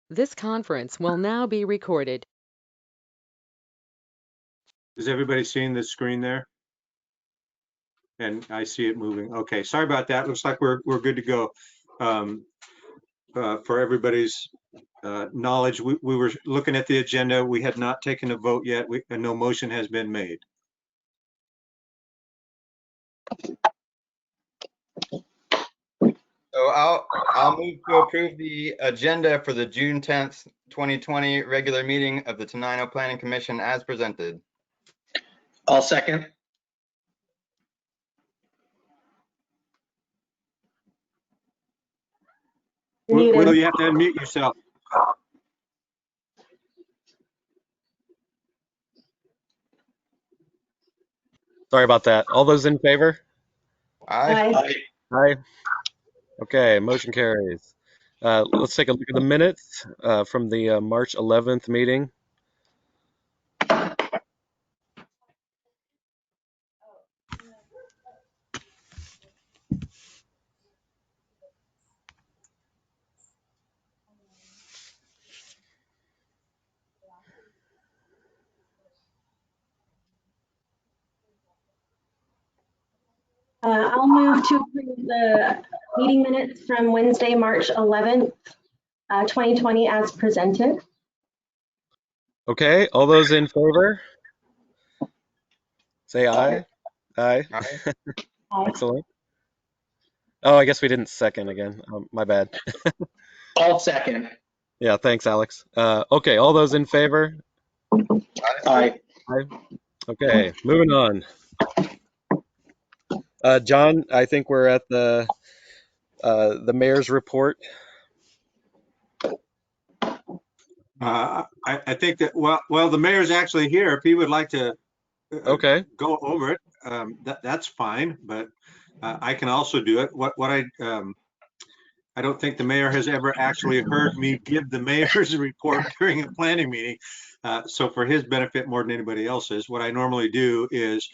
This conference will now be recorded. Is everybody seeing the screen there? And I see it moving. Okay, sorry about that. Looks like we're good to go. For everybody's knowledge, we were looking at the agenda. We had not taken a vote yet, and no motion has been made. So I'll move to approve the agenda for the June 10th, 2020 regular meeting of the Tenino Planning Commission as presented. I'll second. Will, you have to unmute yourself. Sorry about that. All those in favor? Aye. Aye. Okay, motion carries. Let's take a look at the minutes from the March 11th meeting. I'll move to approve the meeting minutes from Wednesday, March 11th, 2020 as presented. Okay, all those in favor? Say aye. Aye. Aye. Excellent. Oh, I guess we didn't second again. My bad. I'll second. Yeah, thanks, Alex. Okay, all those in favor? Aye. Aye. Okay, moving on. John, I think we're at the mayor's report. I think that, well, the mayor's actually here. If he would like to Okay. go over it, that's fine, but I can also do it. I don't think the mayor has ever actually heard me give the mayor's report during a planning meeting. So for his benefit more than anybody else's, what I normally do is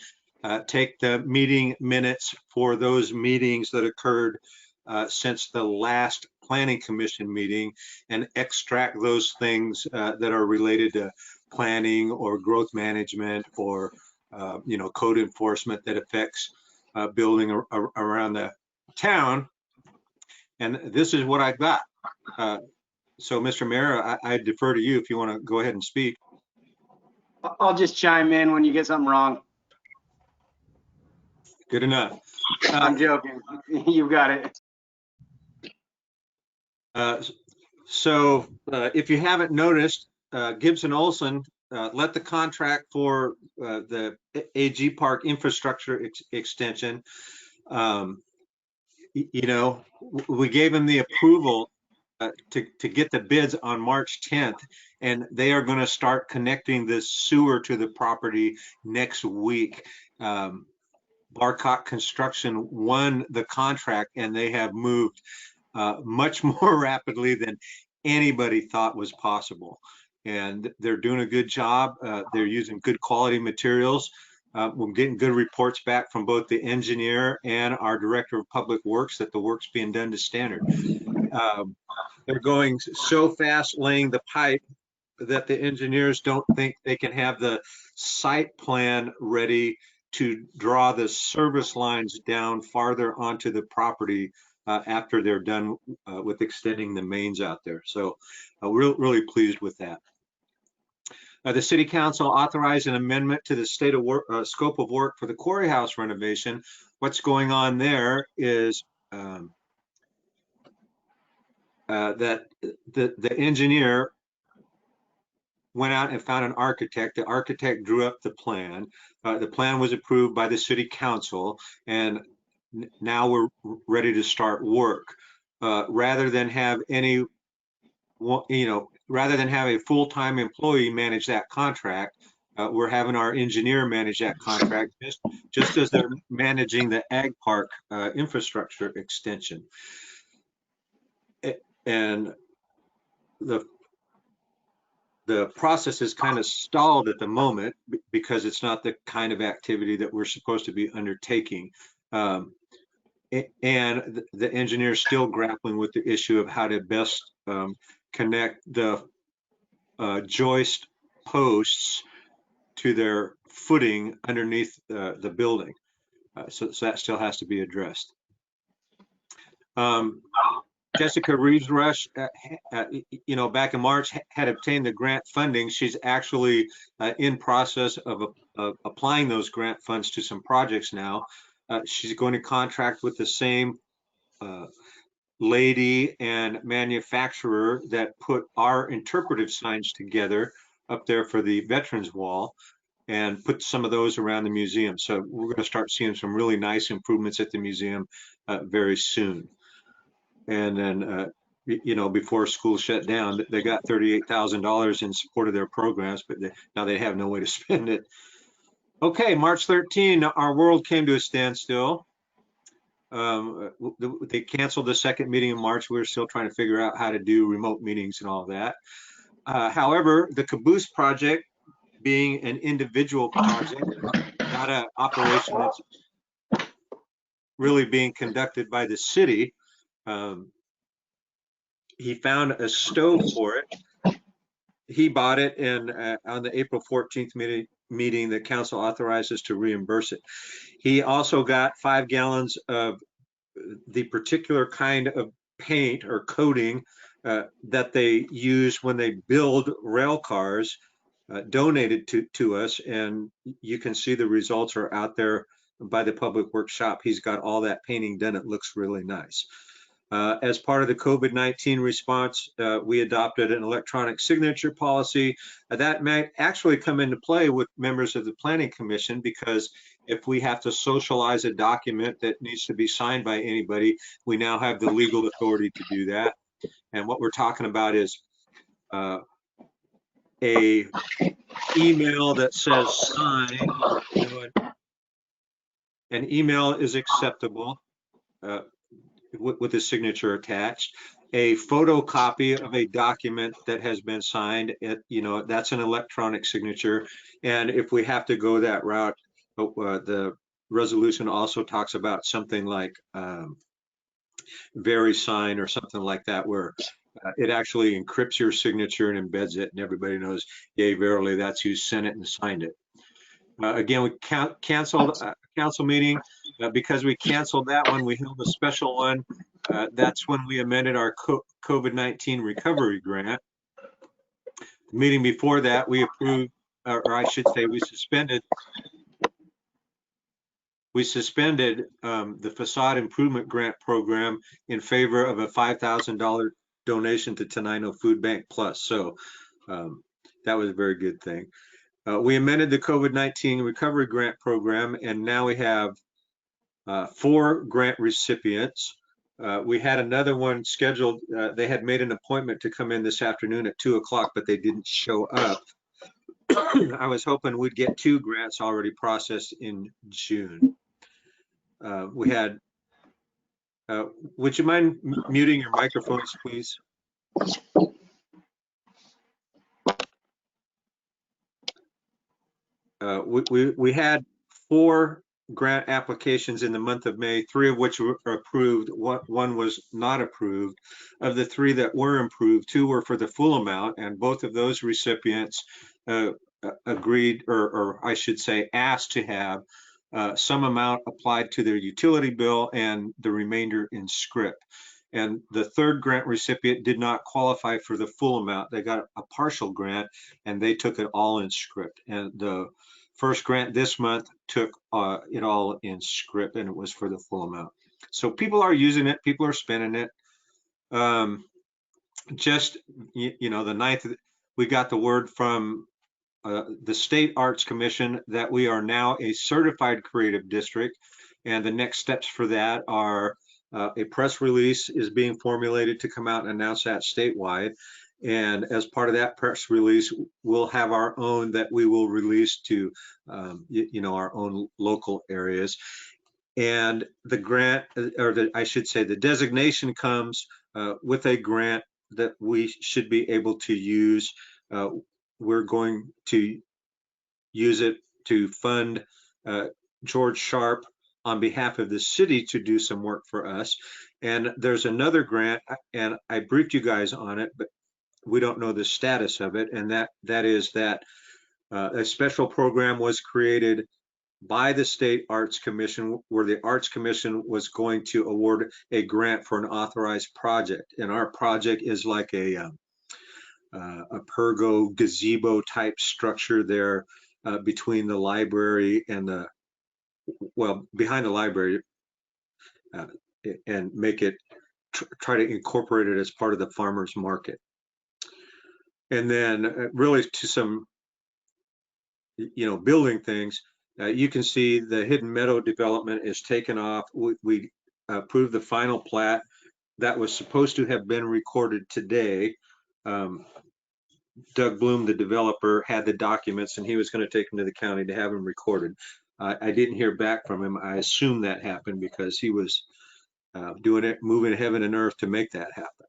take the meeting minutes for those meetings that occurred since the last planning commission meeting and extract those things that are related to planning or growth management or code enforcement that affects building around the town. And this is what I got. So, Mr. Mayor, I defer to you if you want to go ahead and speak. I'll just chime in when you get something wrong. Good enough. I'm joking. You've got it. So if you haven't noticed, Gibson Olson let the contract for the AG Park infrastructure extension. We gave him the approval to get the bids on March 10th, and they are going to start connecting the sewer to the property next week. Barcock Construction won the contract, and they have moved much more rapidly than anybody thought was possible. And they're doing a good job. They're using good quality materials. We're getting good reports back from both the engineer and our director of public works that the work's being done to standard. They're going so fast laying the pipe that the engineers don't think they can have the site plan ready to draw the service lines down farther onto the property after they're done with extending the mains out there. So we're really pleased with that. The City Council authorized an amendment to the state of work, scope of work for the Quarry House renovation. What's going on there is that the engineer went out and found an architect. The architect drew up the plan. The plan was approved by the City Council, and now we're ready to start work. Rather than have a full-time employee manage that contract, we're having our engineer manage that contract, just as they're managing the Ag Park infrastructure extension. And the process is kind of stalled at the moment because it's not the kind of activity that we're supposed to be undertaking. And the engineer is still grappling with the issue of how to best connect the joist posts to their footing underneath the building. So that still has to be addressed. Jessica Reeves Rush, back in March had obtained the grant funding. She's actually in process of applying those grant funds to some projects now. She's going to contract with the same lady and manufacturer that put our interpretive signs together up there for the Veterans Wall, and put some of those around the museum. So we're going to start seeing some really nice improvements at the museum very soon. And then, before school shut down, they got $38,000 in support of their programs, but now they have no way to spend it. Okay, March 13, our world came to a standstill. They canceled the second meeting in March. We were still trying to figure out how to do remote meetings and all that. However, the Caboose project, being an individual project, not an operation that's really being conducted by the city, he found a stove for it. He bought it, and on the April 14th meeting, the council authorized us to reimburse it. He also got 5 gallons of the particular kind of paint or coating that they use when they build rail cars, donated to us, and you can see the results are out there by the Public Works shop. He's got all that painting done. It looks really nice. As part of the COVID-19 response, we adopted an electronic signature policy that might actually come into play with members of the Planning Commission, because if we have to socialize a document that needs to be signed by anybody, we now have the legal authority to do that. And what we're talking about is a email that says sign. An email is acceptable with a signature attached. A photocopy of a document that has been signed, that's an electronic signature. And if we have to go that route, the resolution also talks about something like VeriSign or something like that, where it actually encrypts your signature and embeds it, and everybody knows, yay, verily, that's who sent it and signed it. Again, we canceled a council meeting. Because we canceled that one, we held a special one. That's when we amended our COVID-19 recovery grant. The meeting before that, we approved, or I should say, we suspended the facade improvement grant program in favor of a $5,000 donation to Tenino Food Bank Plus. So that was a very good thing. We amended the COVID-19 recovery grant program, and now we have 4 grant recipients. We had another one scheduled. They had made an appointment to come in this afternoon at 2 o'clock, but they didn't show up. I was hoping we'd get 2 grants already processed in June. We had, would you mind muting your microphones, please? We had 4 grant applications in the month of May, 3 of which were approved. One was not approved. Of the 3 that were approved, 2 were for the full amount, and both of those recipients agreed, or I should say asked, to have some amount applied to their utility bill and the remainder in scrip. And the 3rd grant recipient did not qualify for the full amount. They got a partial grant, and they took it all in scrip. And the first grant this month took it all in scrip, and it was for the full amount. So people are using it, people are spending it. Just, the 9th, we got the word from the State Arts Commission that we are now a certified creative district, and the next steps for that are a press release is being formulated to come out and announce that statewide. And as part of that press release, we'll have our own that we will release to, our own local areas. And the grant, or I should say the designation, comes with a grant that we should be able to use. We're going to use it to fund George Sharp on behalf of the city to do some work for us. And there's another grant, and I briefed you guys on it, but we don't know the status of it, and that is that a special program was created by the State Arts Commission, where the Arts Commission was going to award a grant for an authorized project. And our project is like a pergo gazebo type structure there between the library and behind the library, and make it, try to incorporate it as part of the farmer's market. And then really to some, building things, you can see the Hidden Meadow development is taken off. We approved the final plat that was supposed to have been recorded today. Doug Bloom, the developer, had the documents and he was going to take them to the county to have them recorded. I didn't hear back from him. I assume that happened because he was doing it, moving heaven and earth to make that happen.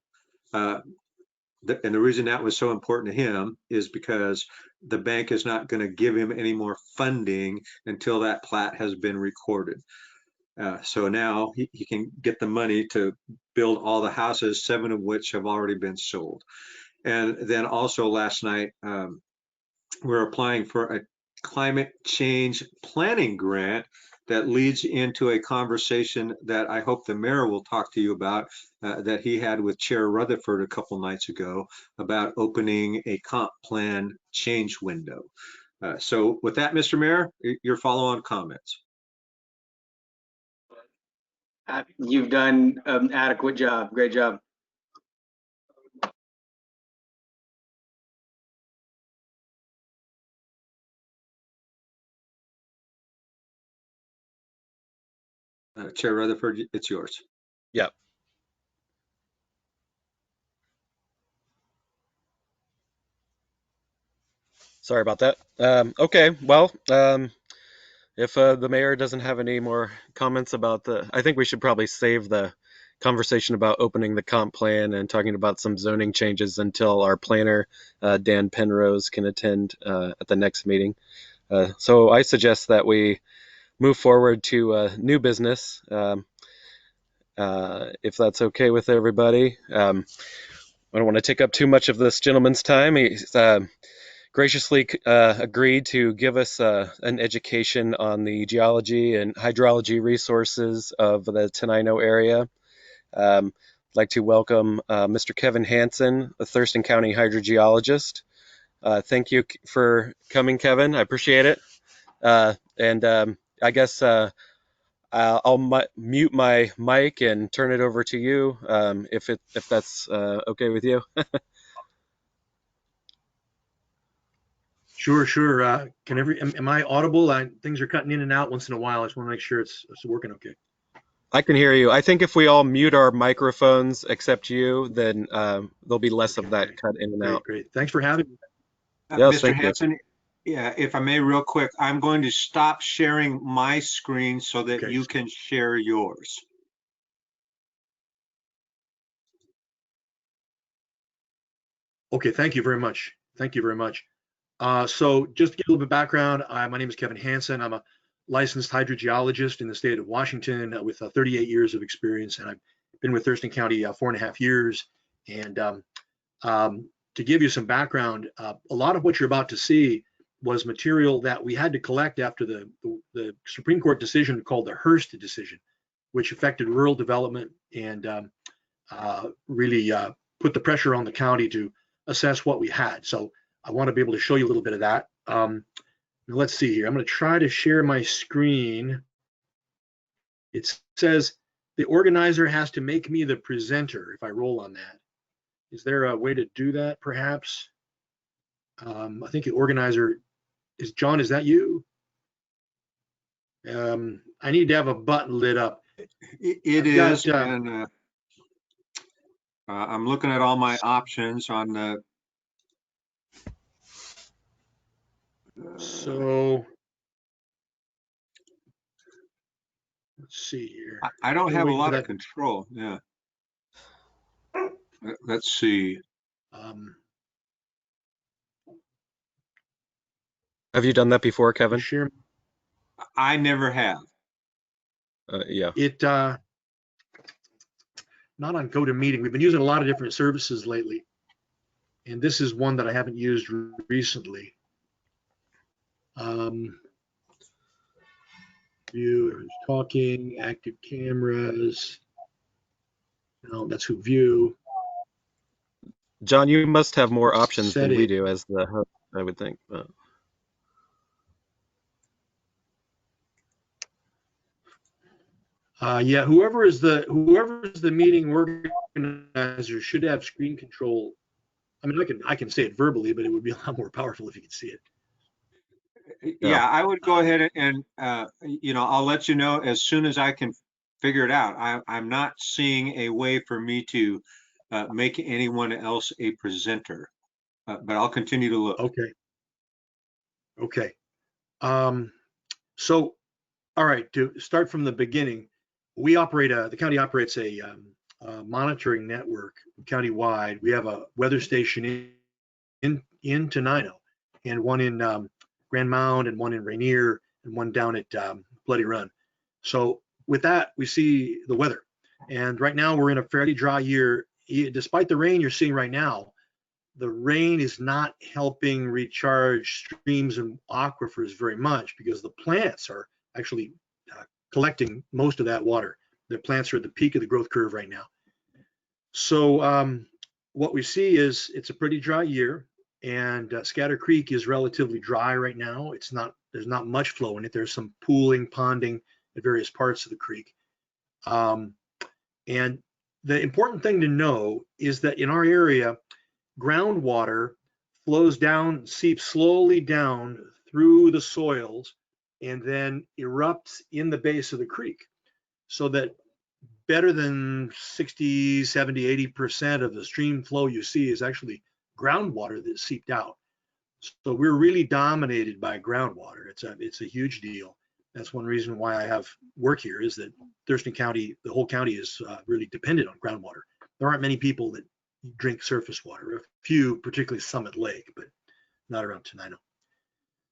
And the reason that was so important to him is because the bank is not going to give him any more funding until that plat has been recorded. So now he can get the money to build all the houses, 7 of which have already been sold. And then also last night, we're applying for a climate change planning grant that leads into a conversation that I hope the mayor will talk to you about, that he had with Chair Rutherford a couple nights ago about opening a comp plan change window. So with that, Mr. Mayor, your follow-on comments. You've done an adequate job. Great job. Chair Rutherford, it's yours. Yep. Sorry about that. Okay, well, if the mayor doesn't have any more comments about I think we should probably save the conversation about opening the comp plan and talking about some zoning changes until our planner, Dan Penrose, can attend at the next meeting. So I suggest that we move forward to new business, if that's okay with everybody. I don't want to take up too much of this gentleman's time. He's graciously agreed to give us an education on the geology and hydrology resources of the Tenino area. I'd like to welcome Mr. Kevin Hansen, a Thurston County hydrogeologist. Thank you for coming, Kevin. I appreciate it. And I guess I'll mute my mic and turn it over to you, if that's okay with you. Sure. Am I audible? Things are cutting in and out once in a while. I just want to make sure it's working okay. I can hear you. I think if we all mute our microphones except you, then there'll be less of that cut in and out. Great. Thanks for having me. Yes, Mr. thank Hansen, yeah, if I may real quick, I'm going to stop sharing my screen so that you can share yours. Okay, thank you very much. So just to give a little bit of background, my name is Kevin Hansen. I'm a licensed hydrogeologist in the state of Washington with 38 years of experience, and I've been with Thurston County 4.5 years. And to give you some background, a lot of what you're about to see was material that we had to collect after the Supreme Court decision called the Hearst decision, which affected rural development and really put the pressure on the county to assess what we had. So I want to be able to show you a little bit of that. Let's see here. I'm going to try to share my screen. It says the organizer has to make me the presenter if I roll on that. Is there a way to do that, perhaps? I think the organizer is John. Is that you? I need to have a button lit up. It is, and I'm looking at all my options on the. So let's see here. I don't have a lot of control. Yeah. Let's see. Have you done that before, Kevin? Sure. I never have. Yeah. Not on GoToMeeting. We've been using a lot of different services lately. And this is one that I haven't used recently. View, who's talking, active cameras. No, that's who view. John, you must have more options than we Setting. do as the host, I would think. But Yeah, whoever is the meeting organizer should have screen control. I mean, I can say it verbally, but it would be a lot more powerful if you could see it. Yeah, I would go ahead and, I'll let you know as soon as I can figure it out. I'm not seeing a way for me to make anyone else a presenter, but I'll continue to look. Okay. Okay. So, all right, to start from the beginning, the county operates a monitoring network countywide. We have a weather station in Tenino, and one in Grand Mound, and one in Rainier, and one down at Bloody Run. So with that, we see the weather. And right now we're in a fairly dry year. Despite the rain you're seeing right now, the rain is not helping recharge streams and aquifers very much because the plants are actually collecting most of that water. The plants are at the peak of the growth curve right now. So what we see is it's a pretty dry year, and Scatter Creek is relatively dry right now. There's not much flow in it. There's some pooling, ponding at various parts of the creek. And the important thing to know is that in our area, groundwater flows down, seeps slowly down through the soils, and then erupts in the base of the creek, so that better than 60, 70, 80% of the stream flow you see is actually groundwater that seeped out. So we're really dominated by groundwater. It's a huge deal. That's one reason why I have work here, is that Thurston County, the whole county is really dependent on groundwater. There aren't many people that drink surface water, a few, particularly Summit Lake, but not around Tenino.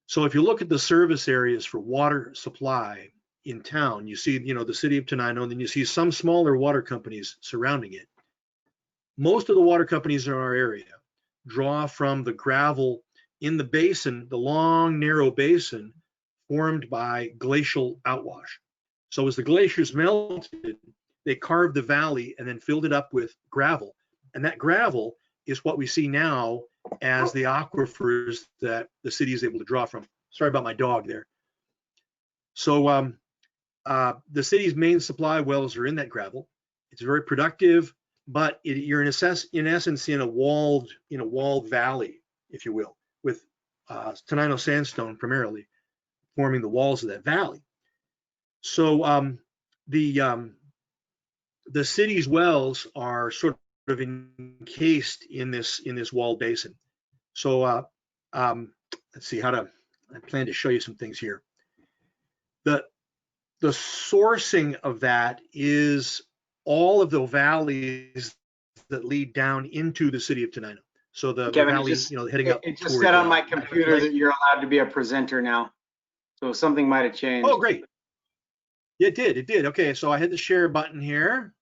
So if you look at the service areas for water supply in town, you see, the city of Tenino, and then you see some smaller water companies surrounding it. Most of the water companies in our area draw from the gravel in the basin, the long, narrow basin formed by glacial outwash. So as the glaciers melted, they carved the valley and then filled it up with gravel. And that gravel is what we see now as the aquifers that the city is able to draw from. Sorry about my dog there. So the city's main supply wells are in that gravel. It's very productive, but you're in essence in a walled valley, if you will, with Tenino sandstone primarily forming the walls of that valley. So the city's wells are sort of encased in this walled basin. So let's see I plan to show you some things here. The sourcing of that is all of the valleys that lead down into the city of Tenino. So the Kevin, valley, heading up. It just said on my computer that you're allowed to be a presenter now. So something might have changed. Oh, great. Yeah, it did. Okay, so I hit the share button here.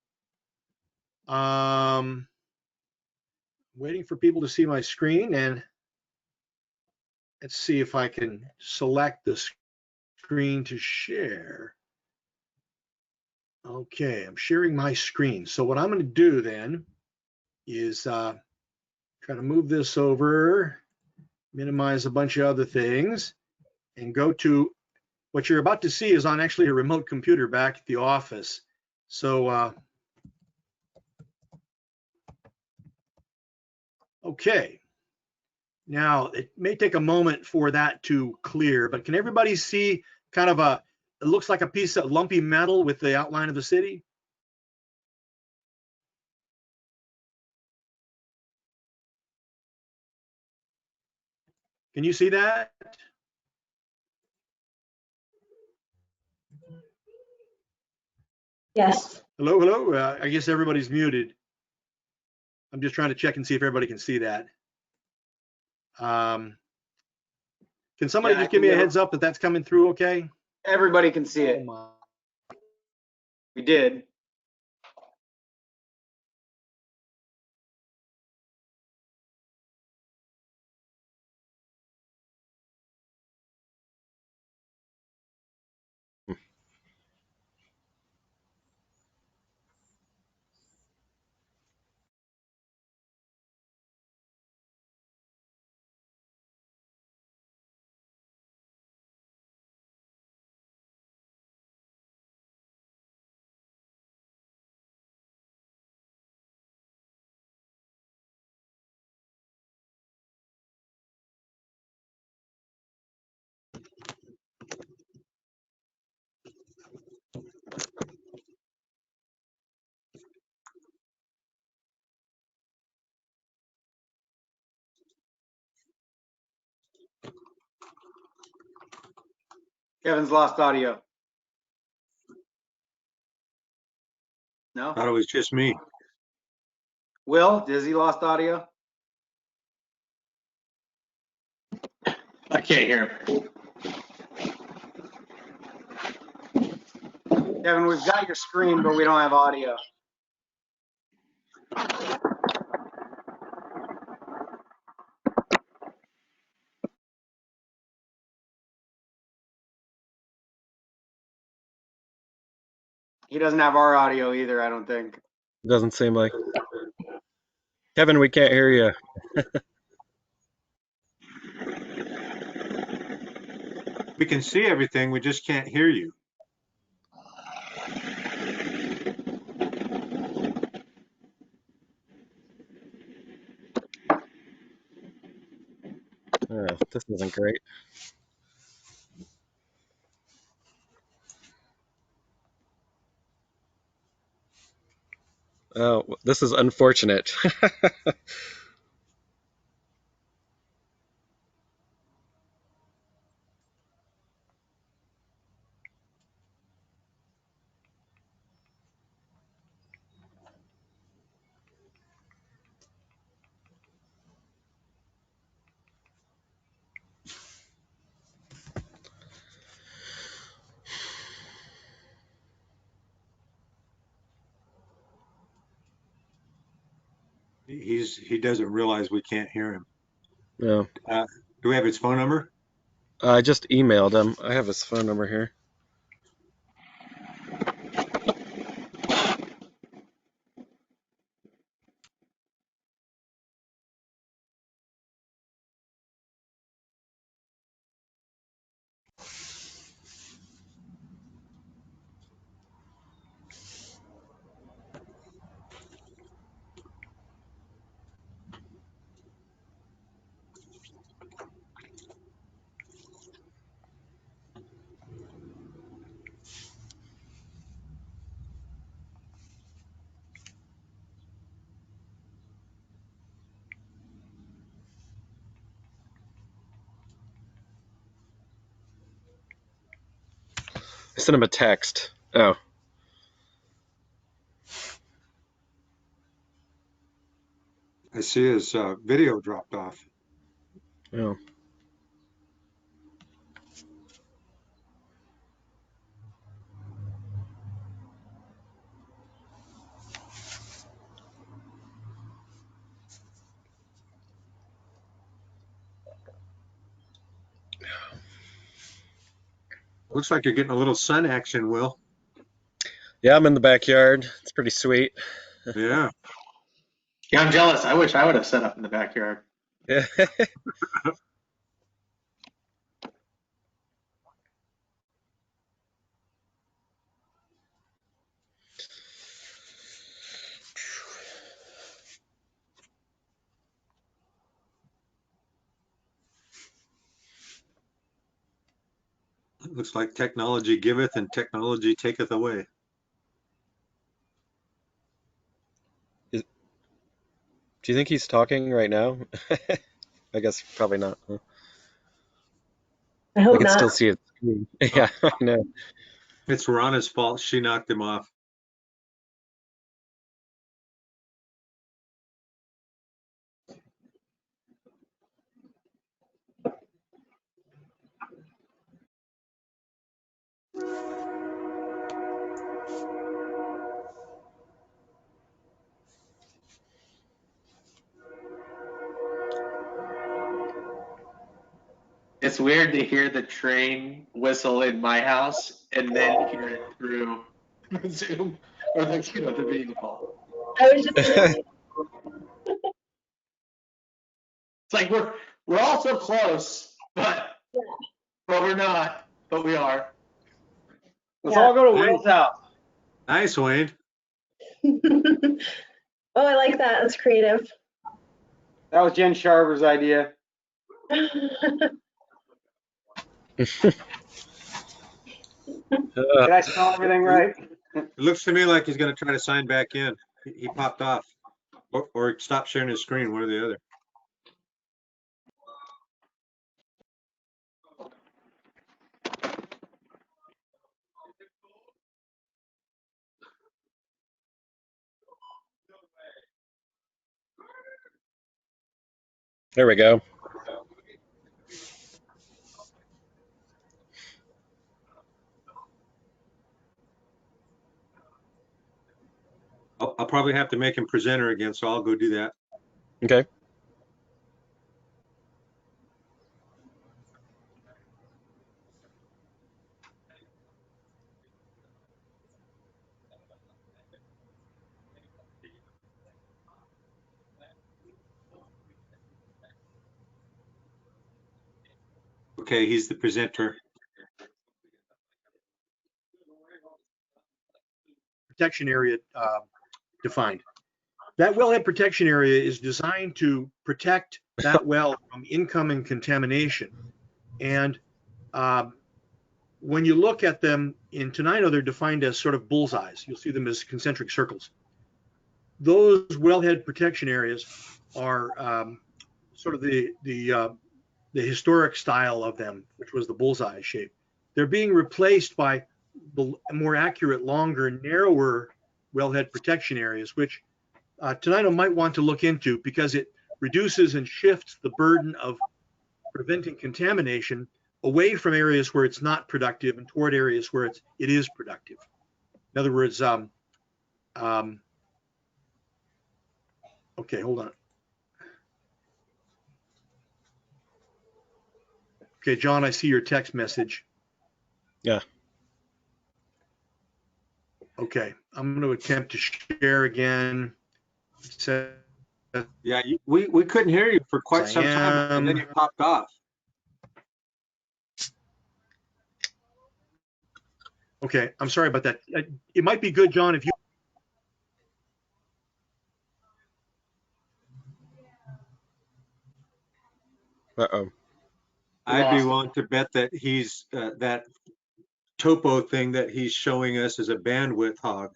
Waiting for people to see my screen, and let's see if I can select the screen to share. Okay, I'm sharing my screen. So what I'm going to do then is try to move this over, minimize a bunch of other things, and go to what you're about to see is on actually a remote computer back at the office. So okay, now it may take a moment for that to clear, but can everybody see kind of it looks like a piece of lumpy metal with the outline of the city? Can you see that? Yes. Hello. I guess everybody's muted. I'm just trying to check and see if everybody can see that. Can somebody just give me a heads up that that's coming through okay? Everybody can see it. We did. Kevin's lost audio. No? Thought it was just me. Will, has he lost audio? I can't hear him. Kevin, we've got your screen, but we don't have audio. He doesn't have our audio either, I don't think. Doesn't seem like. Kevin, we can't hear you. We can see everything, we just can't hear you. This isn't great. Oh, this is unfortunate. He doesn't realize we can't hear him. No. Do we have his phone number? I just emailed him. I have his phone number here. I sent him a text. Oh. I see his video dropped off. Oh. Looks like you're getting a little sun action, Will. Yeah, I'm in the backyard. It's pretty sweet. Yeah. Yeah, I'm jealous. I wish I would have set up in the backyard. Yeah. Looks like technology giveth and technology taketh away. Do you think he's talking right now? I guess probably not. Huh? I I hope can still not. see it. Yeah, I know. It's Rana's fault. She knocked him off. It's weird to hear the train whistle in my house and then hear it through Zoom or the vehicle. I was just gonna say, It's like we're all so close, but we're not, but we are. Let's Yeah. all go to Hey. Will's house. Nice, Wayne. oh, I like that. That's creative. That was Jen Sharver's idea. Did I spell everything right? It looks to me like he's going to try to sign back in. He popped off or stopped sharing his screen, one or the other. There we go. I'll probably have to make him presenter again, so I'll go do that. Okay. Okay, he's the presenter. Protection area defined. That wellhead protection area is designed to protect that well from incoming contamination. And when you look at them in Tenino, they're defined as sort of bullseyes. You'll see them as concentric circles. Those wellhead protection areas are sort of the historic style of them, which was the bullseye shape. They're being replaced by the more accurate, longer, narrower wellhead protection areas, which Tenino might want to look into because it reduces and shifts the burden of preventing contamination away from areas where it's not productive and toward areas where it is productive. In other words, okay, hold on. Okay, John, I see your text message. Yeah. Okay, I'm going to attempt to share again. Yeah, we couldn't hear you for quite some time, and then you popped off. Okay, I'm sorry about that. It might be good, John, if you. Uh-oh. I'd be willing to bet that he's that topo thing that he's showing us as a bandwidth hog,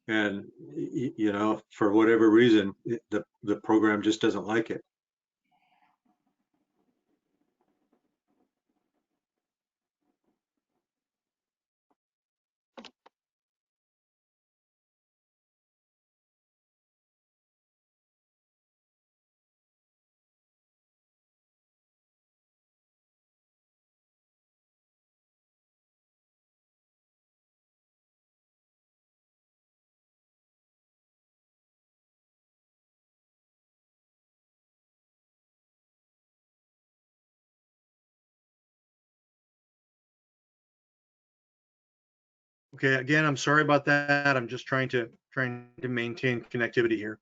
and you know, for whatever reason, the program just doesn't like it. Okay, again, I'm sorry about that. I'm just trying to maintain connectivity here.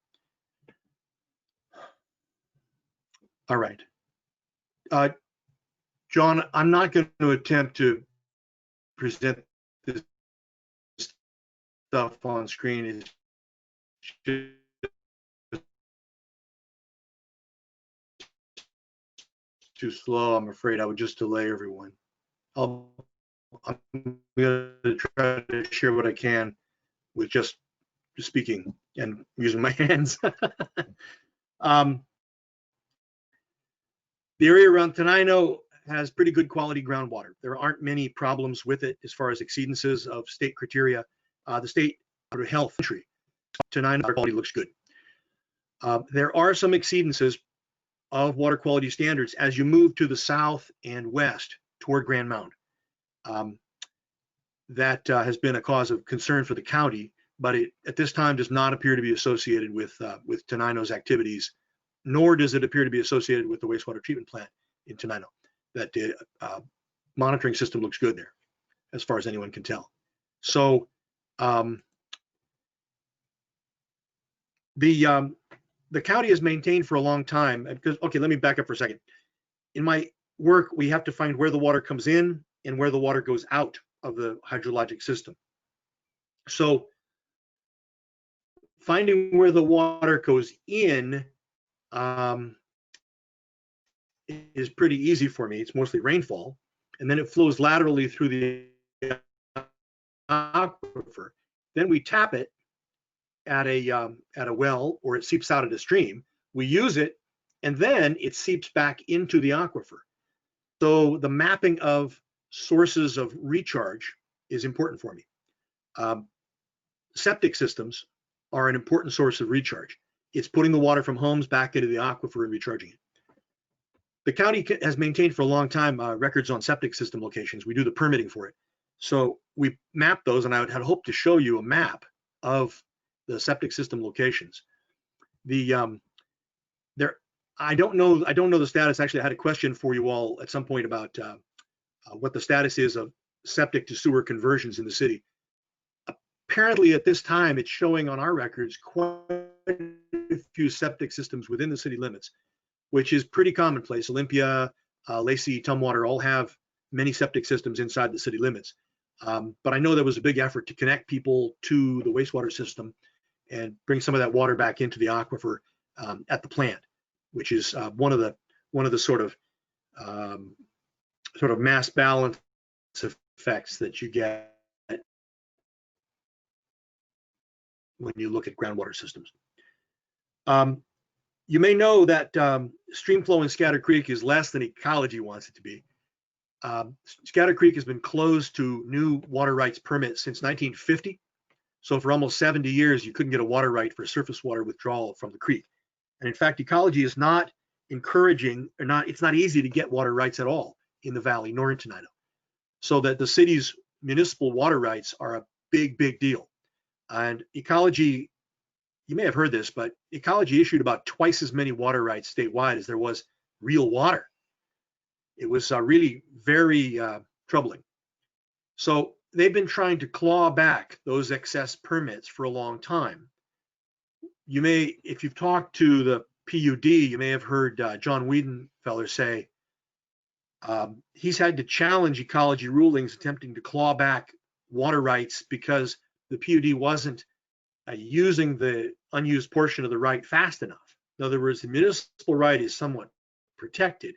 All right. John, I'm not going to attempt to present this stuff on screen. It's just too slow. I'm afraid I would just delay everyone. I'm going to try to share what I can with just speaking and using my hands. The area around Toninho has pretty good quality groundwater. There aren't many problems with it as far as exceedances of state criteria. The state Board of Health entry, Toninho water quality looks good. There are some exceedances of water quality standards as you move to the south and west toward Grand Mound. That has been a cause of concern for the county, but it at this time does not appear to be associated with Toninho's activities, nor does it appear to be associated with the wastewater treatment plant in Tenino. That monitoring system looks good there, as far as anyone can tell. So the county has maintained for a long time, because, okay, let me back up for a second. In my work, we have to find where the water comes in and where the water goes out of the hydrologic system. So finding where the water goes in is pretty easy for me. It's mostly rainfall, and then it flows laterally through the aquifer. Then we tap it at a well, or it seeps out at a stream. We use it, and then it seeps back into the aquifer. So the mapping of sources of recharge is important for me. Septic systems are an important source of recharge. It's putting the water from homes back into the aquifer and recharging it. the county has maintained for a long time records on septic system locations. We do the permitting for it. So we mapped those, and I had hoped to show you a map of the septic system locations. I don't know the status. Actually, I had a question for you all at some point about what the status is of septic to sewer conversions in the city. Apparently, at this time, it's showing on our records quite a few septic systems within the city limits, which is pretty commonplace. Olympia, Lacey, Tumwater all have many septic systems inside the city limits. But I know there was a big effort to connect people to the wastewater system and bring some of that water back into the aquifer at the plant, which is one of the sort of mass balance effects that you get when you look at groundwater systems. You may know that stream flow in Scatter Creek is less than ecology wants it to be. Scatter Creek has been closed to new water rights permits since 1950. So for almost 70 years, you couldn't get a water right for surface water withdrawal from the creek. And in fact, ecology is not encouraging, it's not easy to get water rights at all in the valley nor in Tenino. So that the city's municipal water rights are a big, big deal. And ecology, you may have heard this, but ecology issued about twice as many water rights statewide as there was real water. It was really very troubling. So they've been trying to claw back those excess permits for a long time. You may, if you've talked to the PUD, you may have heard John Wiedenfeller say he's had to challenge ecology rulings attempting to claw back water rights because the PUD wasn't using the unused portion of the right fast enough. In other words, the municipal right is somewhat protected,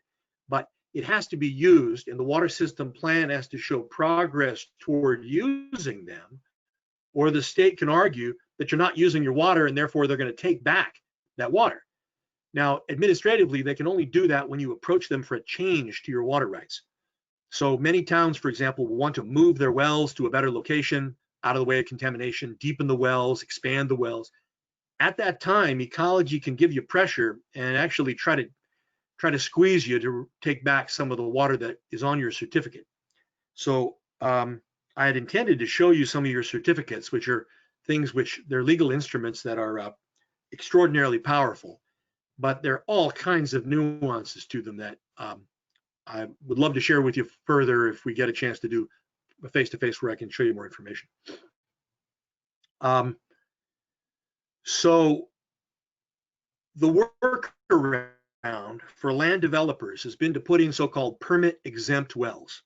but it has to be used, and the water system plan has to show progress toward using them, or the state can argue that you're not using your water and therefore they're going to take back that water. Now, administratively, they can only do that when you approach them for a change to your water rights. So many towns, for example, will want to move their wells to a better location, out of the way of contamination, deepen the wells, expand the wells. At that time, ecology can give you pressure and actually try to squeeze you to take back some of the water that is on your certificate. So I had intended to show you some of your certificates, which are things which they're legal instruments that are extraordinarily powerful, but there are all kinds of nuances to them that I would love to share with you further if we get a chance to do a face-to-face where I can show you more information. So the workaround for land developers has been to put in so-called permit exempt wells.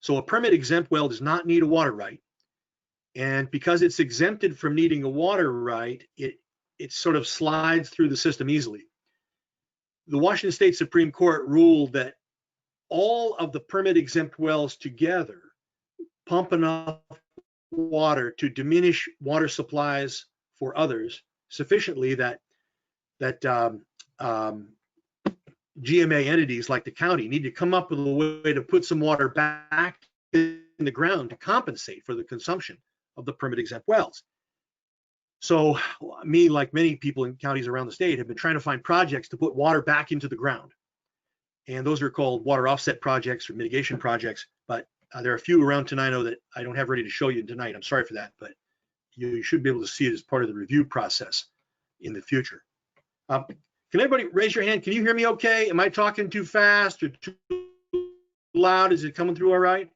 So a permit exempt well does not need a water right. And because it's exempted from needing a water right, it sort of slides through the system easily. The Washington State Supreme Court ruled that all of the permit exempt wells together pump enough water to diminish water supplies for others sufficiently that GMA entities like the county need to come up with a way to put some water back in the ground to compensate for the consumption of the permit exempt wells. So me, like many people in counties around the state, have been trying to find projects to put water back into the ground. And those are called water offset projects or mitigation projects. But there are a few around Tenino that I don't have ready to show you tonight. I'm sorry for that, but you should be able to see it as part of the review process in the future. Can everybody raise your hand? Can you hear me okay? Am I talking too fast or too loud? Is it coming through all right?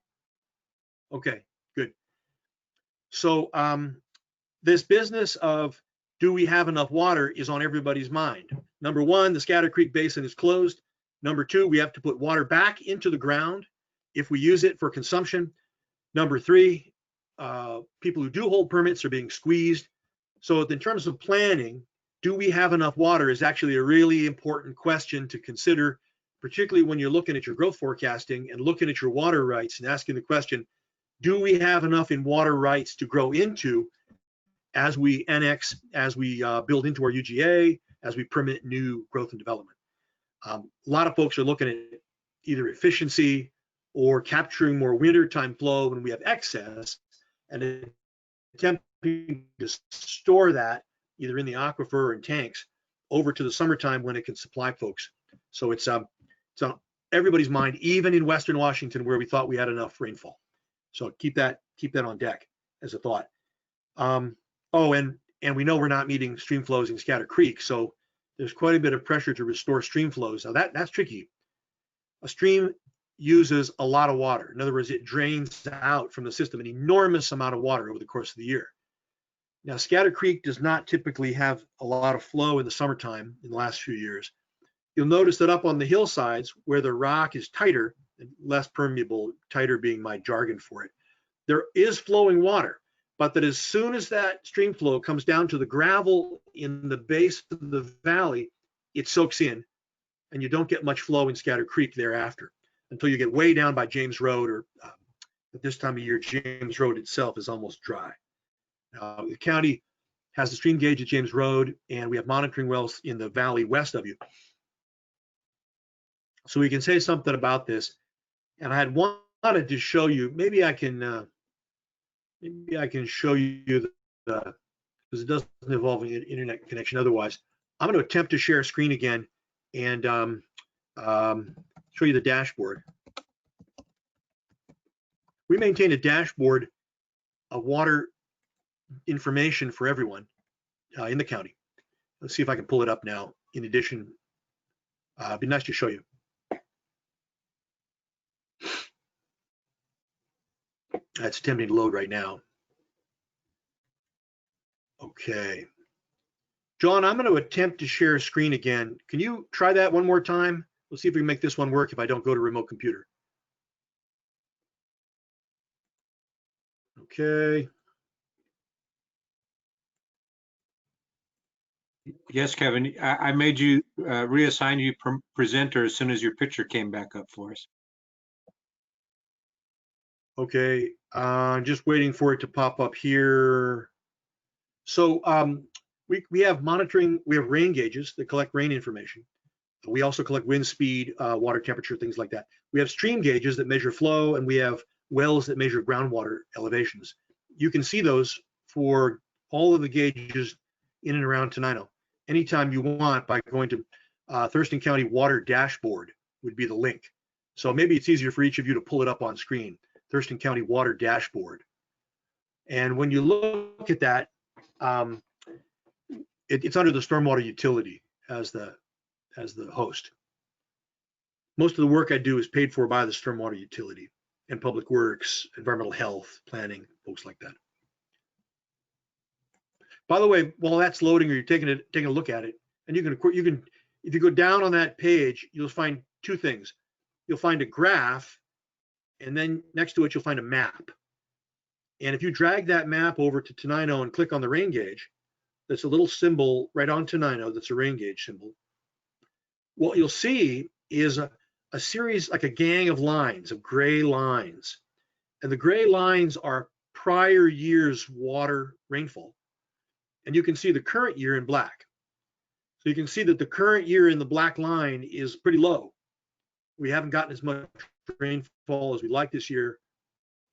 Okay, good. So this business of do we have enough water is on everybody's mind. Number one, the Scatter Creek Basin is closed. Number two, we have to put water back into the ground if we use it for consumption. Number three, people who do hold permits are being squeezed. So in terms of planning, do we have enough water is actually a really important question to consider, particularly when you're looking at your growth forecasting and looking at your water rights and asking the question, do we have enough in water rights to grow into as we annex, as we build into our UGA, as we permit new growth and development? A lot of folks are looking at either efficiency or capturing more wintertime flow when we have excess and attempting to store that either in the aquifer or in tanks over to the summertime when it can supply folks. So it's It's on everybody's mind, even in Western Washington where we thought we had enough rainfall. So keep that on deck as a thought. Oh, and we know we're not meeting stream flows in Scatter Creek, so there's quite a bit of pressure to restore stream flows. Now that's tricky. A stream uses a lot of water. In other words, it drains out from the system an enormous amount of water over the course of the year. Now, Scatter Creek does not typically have a lot of flow in the summertime in the last few years. You'll notice that up on the hillsides where the rock is tighter and less permeable, tighter being my jargon for it, there is flowing water, but that as soon as that stream flow comes down to the gravel in the base of the valley, it soaks in and you don't get much flow in Scatter Creek thereafter until you get way down by James Road, or at this time of year, James Road itself is almost dry. The county has the stream gauge at James Road, and we have monitoring wells in the valley west of you. So we can say something about this. And I had wanted to show you, maybe I can show you the, because it doesn't involve an internet connection otherwise. I'm going to attempt to share a screen again and show you the dashboard. We maintain a dashboard of water information for everyone in the county. Let's see if I can pull it up now. In addition, it'd be nice to show you. It's attempting to load right now. Okay. John, I'm going to attempt to share a screen again. Can you try that one more time? We'll see if we can make this one work if I don't go to remote computer. Okay. Yes, Kevin, I made you reassign you presenter as soon as your picture came back up for us. Okay, just waiting for it to pop up here. So we have monitoring, we have rain gauges that collect rain information. We also collect wind speed, water temperature, things like that. We have stream gauges that measure flow, and we have wells that measure groundwater elevations. You can see those for all of the gauges in and around Tenino anytime you want by going to Thurston County Water Dashboard would be the link. So maybe it's easier for each of you to pull it up on screen, Thurston County Water Dashboard. And when you look at that, it's under the stormwater utility as the host. Most of the work I do is paid for by the stormwater utility and public works, environmental health, planning, folks like that. By the way, while that's loading or you're taking a look at it, and you can, if you go down on that page, you'll find two things. You'll find a graph, and then next to it, you'll find a map. And if you drag that map over to Tenino and click on the rain gauge, that's a little symbol right on Tenino that's a rain gauge symbol. What you'll see is a series, like a gang of lines, of gray lines. And the gray lines are prior year's water rainfall. And you can see the current year in black. So you can see that the current year in the black line is pretty low. We haven't gotten as much rainfall as we like this year.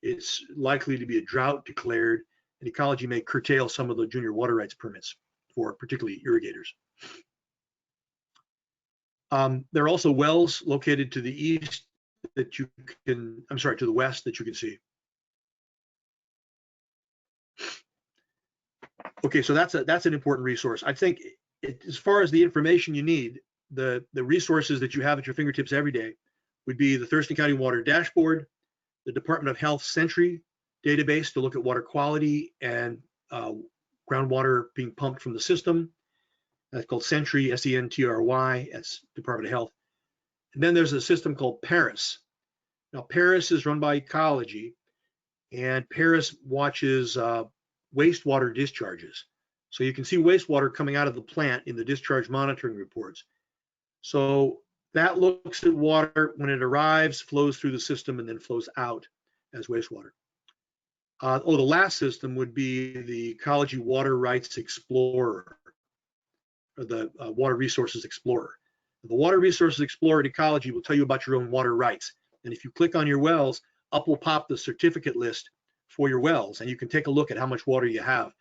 It's likely to be a drought declared, and ecology may curtail some of the junior water rights permits for particularly irrigators. There are also wells located to the east that you can, I'm sorry, to the west that you can see. Okay, so that's an important resource. I think as far as the information you need, the resources that you have at your fingertips every day would be the Thurston County Water Dashboard, the Department of Health Sentry database to look at water quality and groundwater being pumped from the system. That's called Sentry, S-E-N-T-R-Y, that's Department of Health. And then there's a system called Paris. Now, Paris is run by Ecology, and Paris watches wastewater discharges. So you can see wastewater coming out of the plant in the discharge monitoring reports. So that looks at water when it arrives, flows through the system, and then flows out as wastewater. The last system would be the Ecology Water Rights Explorer, or the Water Resources Explorer. The Water Resources Explorer at Ecology will tell you about your own water rights. And if you click on your wells, up will pop the certificate list for your wells, and you can take a look at how much water you have.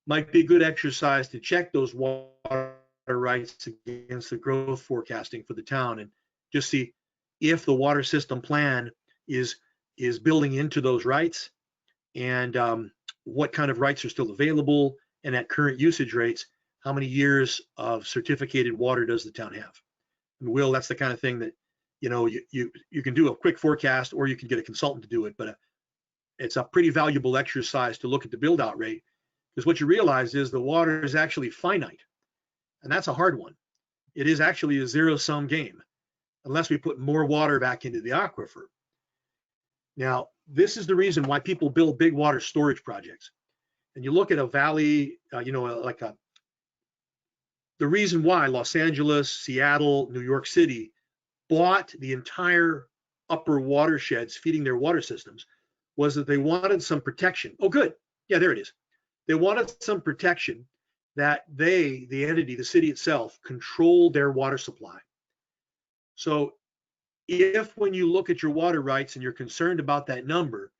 Might be a good exercise to check those water rights against the growth forecasting for the town and just see if the water system plan is building into those rights, and what kind of rights are still available, and at current usage rates, how many years of certificated water does the town have? And Will, that's the kind of thing that, you know, you can do a quick forecast, or you can get a consultant to do it, but it's a pretty valuable exercise to look at the build out rate, because what you realize is the water is actually finite, and that's a hard one. It is actually a zero-sum game unless we put more water back into the aquifer. Now, this is the reason why people build big water storage projects. And you look at a valley, the reason why Los Angeles, Seattle, New York City bought the entire upper watersheds feeding their water systems was that they wanted some protection. Oh, good. Yeah, there it is. They wanted some protection that they, the entity, the city itself, controlled their water supply. So if when you look at your water rights and you're concerned about that number,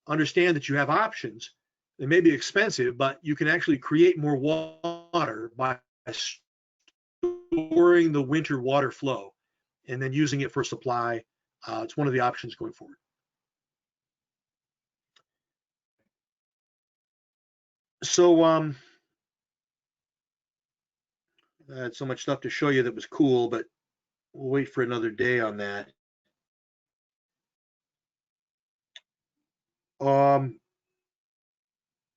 understand that you have options. They may be expensive, but you can actually create more water by storing the winter water flow and then using it for supply. It's one of the options going forward. So I had so much stuff to show you that was cool, but we'll wait for another day on that.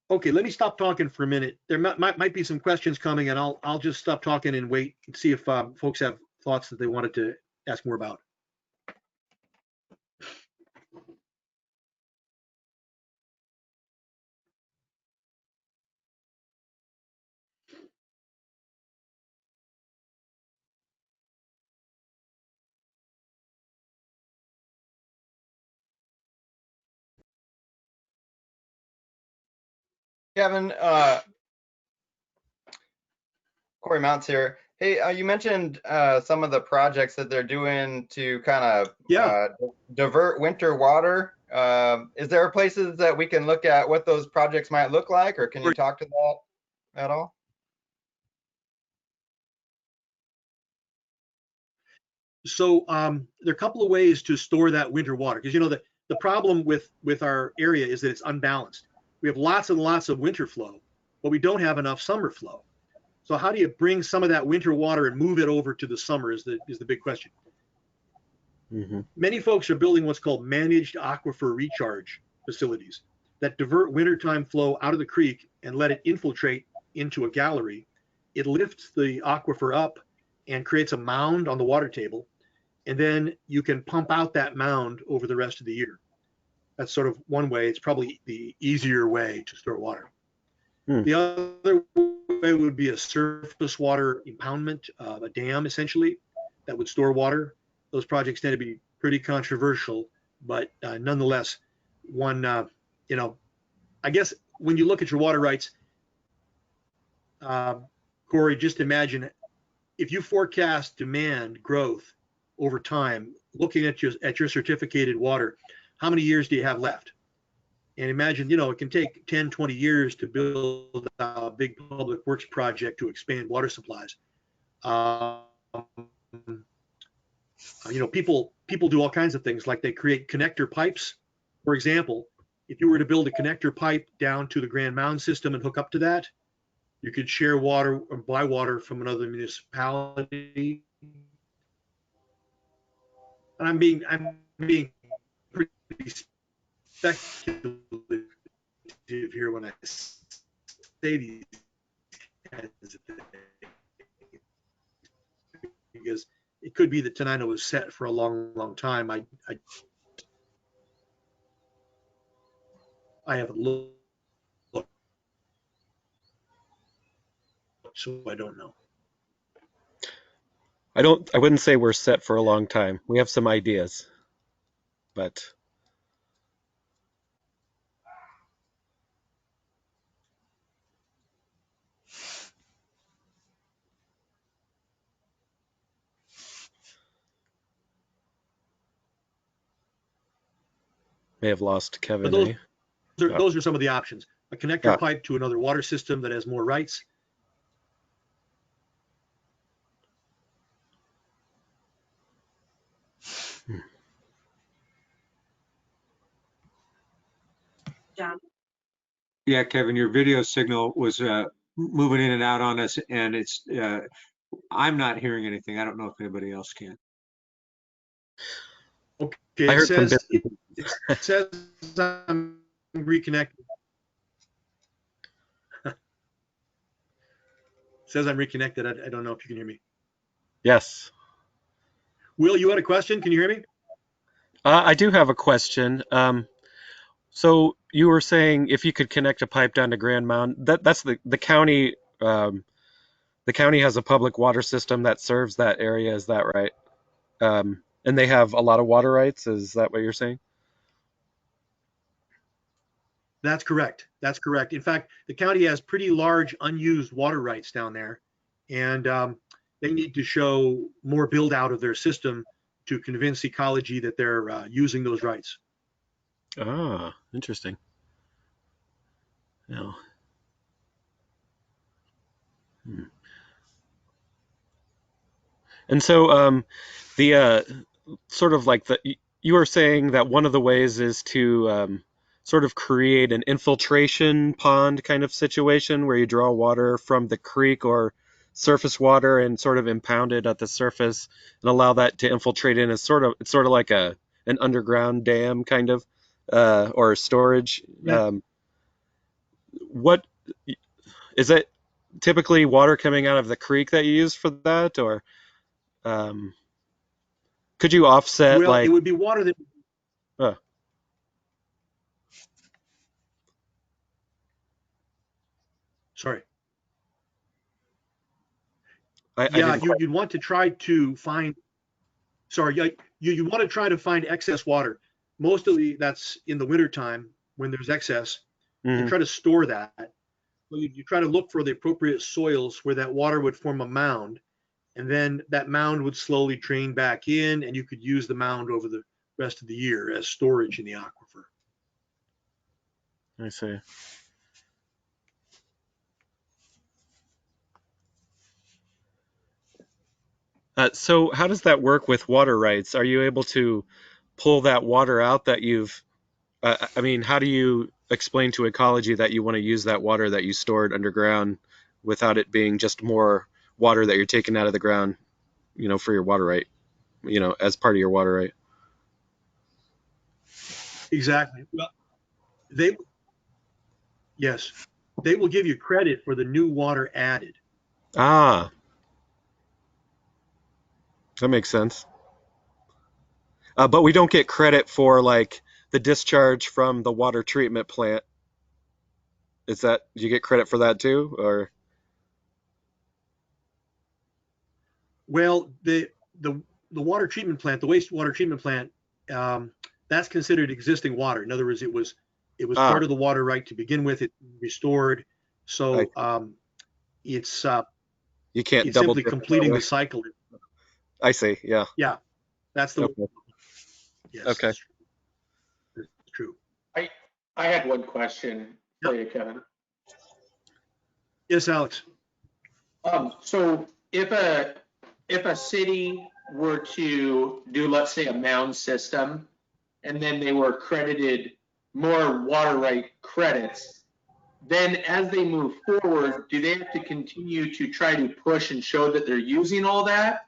Okay, let me stop talking for a minute. There might be some questions coming, and I'll just stop talking and wait and see if folks have thoughts that they wanted to ask more about. Kevin, Corey Mounts here. Hey, you mentioned some of the projects that they're doing to kind of divert winter water. Is there places that we can look at what those projects might look like, or can you talk to that at all? So there are a couple of ways to store that winter water, because you know the problem with our area is that it's unbalanced. We have lots and lots of winter flow, but we don't have enough summer flow. So how do you bring some of that winter water and move it over to the summer is the big question. Mm-hmm. Many folks are building what's called managed aquifer recharge facilities that divert wintertime flow out of the creek and let it infiltrate into a gallery. It lifts the aquifer up and creates a mound on the water table, and then you can pump out that mound over the rest of the year. That's sort of one way. It's probably the easier way to store water. The other way would be a surface water impoundment, a dam essentially, that would store water. Those projects tend to be pretty controversial, but nonetheless, one, I guess when you look at your water rights, Corey, just imagine if you forecast demand growth over time, looking at your certificated water, how many years do you have left? And imagine, it can take 10, 20 years to build a big public works project to expand water supplies. People do all kinds of things, like they create connector pipes. For example, if you were to build a connector pipe down to the Grand Mound system and hook up to that, you could share water or buy water from another municipality. And I'm being pretty speculative here when I say these kinds of things, because it could be that Tenino was set for a long, long time. I haven't looked, so I don't know. I wouldn't say we're set for a long time. We have some ideas, but may have lost Kevin. But those are some of the options. A connector pipe to another water system that has more rights. John. Yeah, Kevin, your video signal was moving in and out on us, and it's I'm not hearing anything. I don't know if anybody else can. Okay, I it heard some says, bits. it says I'm reconnected. It says I'm reconnected. I don't know if you can hear me. Yes. Will, you had a question? Can you hear me? I do have a question. So you were saying if you could connect a pipe down to Grand Mound, that's the county. The county has a public water system that serves that area. Is that right? And they have a lot of water rights. Is that what you're saying? That's correct. That's correct. In fact, the county has pretty large unused water rights down there, and they need to show more build out of their system to convince ecology that they're using those rights. Ah, interesting. Yeah. Hmm. And so the sort of like you were saying that one of the ways is to sort of create an infiltration pond kind of situation where you draw water from the creek or surface water and sort of impound it at the surface and allow that to infiltrate in. It's sort of like an underground dam kind of or storage. Yeah. What is it? Typically water coming out of the creek that you use for that, or could you offset Well, like it would be water that. uh, Sorry. I Yeah, didn't quite. you'd want to try to find. Sorry, you want to try to find excess water. Mostly that's in the wintertime when there's excess, and Mhm. try to store that. So you try to look for the appropriate soils where that water would form a mound, and then that mound would slowly drain back in, and you could use the mound over the rest of the year as storage in the aquifer. I see. So how does that work with water rights? Are you able to pull that water out that you've? I mean, how do you explain to ecology that you want to use that water that you stored underground without it being just more water that you're taking out of the ground, for your water right, as part of your water right? Exactly. Well, they yes, they will give you credit for the new water added. Ah, that makes sense. But we don't get credit for like the discharge from the water treatment plant. Do you get credit for that too, or? Well, the water treatment plant, the wastewater treatment plant, that's considered existing water. In other words, it was Ah, part of the water right to begin with. It restored, I, so it's you can't it's double simply dip it that completing way. the cycle. I see. Yeah. Yeah, that's the Okay. yes, Okay. that's true. I had one question for you, Kevin. Yes, Alex. So if a city were to do, let's say, a mound system, and then they were credited more water right credits, then as they move forward, do they have to continue to try to push and show that they're using all that?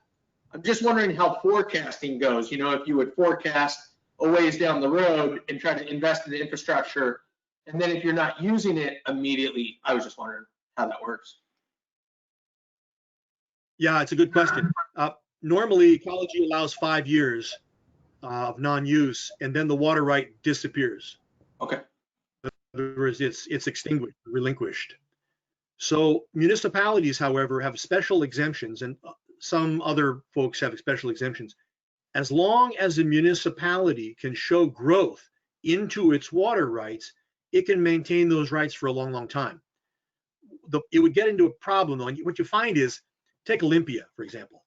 I'm just wondering how forecasting goes. If you would forecast a ways down the road and try to invest in the infrastructure, and then if you're not using it immediately, I was just wondering how that works. Yeah, it's a good question. Normally, ecology allows 5 years of non-use, and then the water right disappears. Okay. In other words, it's extinguished, relinquished. So municipalities, however, have special exemptions, and some other folks have special exemptions. As long as a municipality can show growth into its water rights, it can maintain those rights for a long, long time. It would get into a problem though. And what you find is, take Olympia, for example.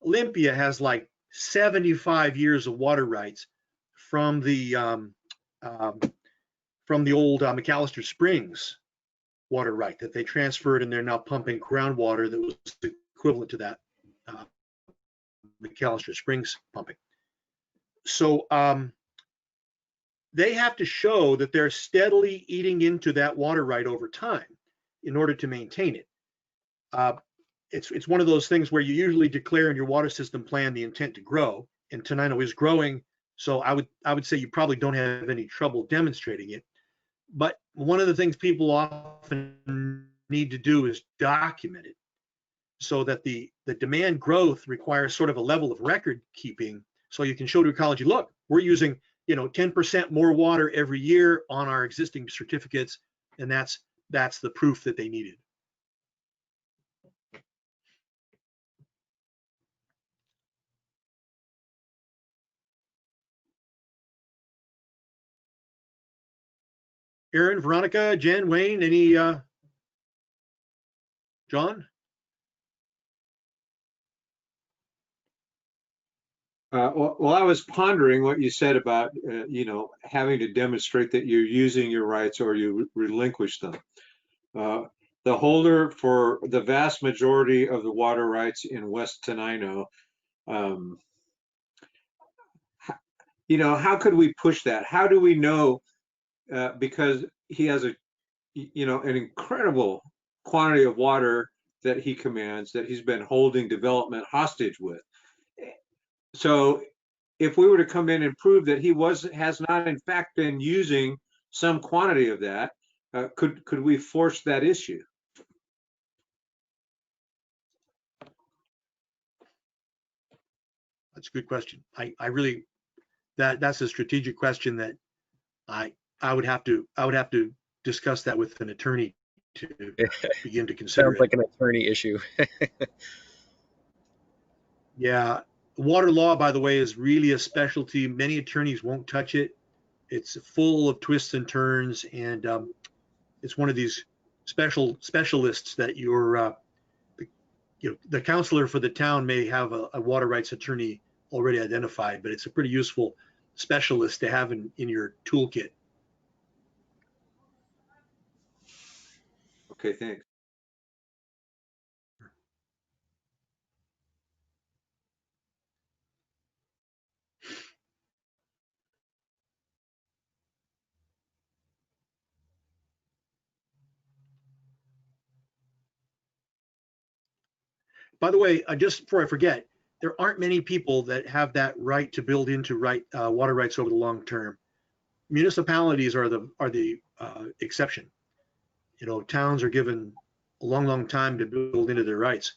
Olympia has like 75 years of water rights from the old McAllister Springs water right that they transferred, and they're now pumping groundwater that was equivalent to that McAllister Springs pumping. So they have to show that they're steadily eating into that water right over time in order to maintain it. It's one of those things where you usually declare in your water system plan the intent to grow, and Tenino is growing. So I would say you probably don't have any trouble demonstrating it. But one of the things people often need to do is document it, so that the demand growth requires sort of a level of record keeping, so you can show to ecology, look, we're using 10% more water every year on our existing certificates, and that's the proof that they needed. Aaron, Veronica, Jen, Wayne, any, John? Well, I was pondering what you said about, having to demonstrate that you're using your rights or you relinquish them. The holder for the vast majority of the water rights in West Tenino, how could we push that? How do we know? Because he has an incredible quantity of water that he commands, that he's been holding development hostage with. So if we were to come in and prove that he has not in fact been using some quantity of that, could we force that issue? That's a good question. I really, that's a strategic question that I would have to discuss that with an attorney to begin to consider. Sounds like an attorney issue. Yeah, water law, by the way, is really a specialty. Many attorneys won't touch it. It's full of twists and turns, and it's one of these specialists that the counselor for the town may have a water rights attorney already identified, but it's a pretty useful specialist to have in your toolkit. Okay, thanks. By the way, just before I forget, there aren't many people that have that right to build into water rights over the long term. Municipalities are the exception. Towns are given a long time to build into their rights,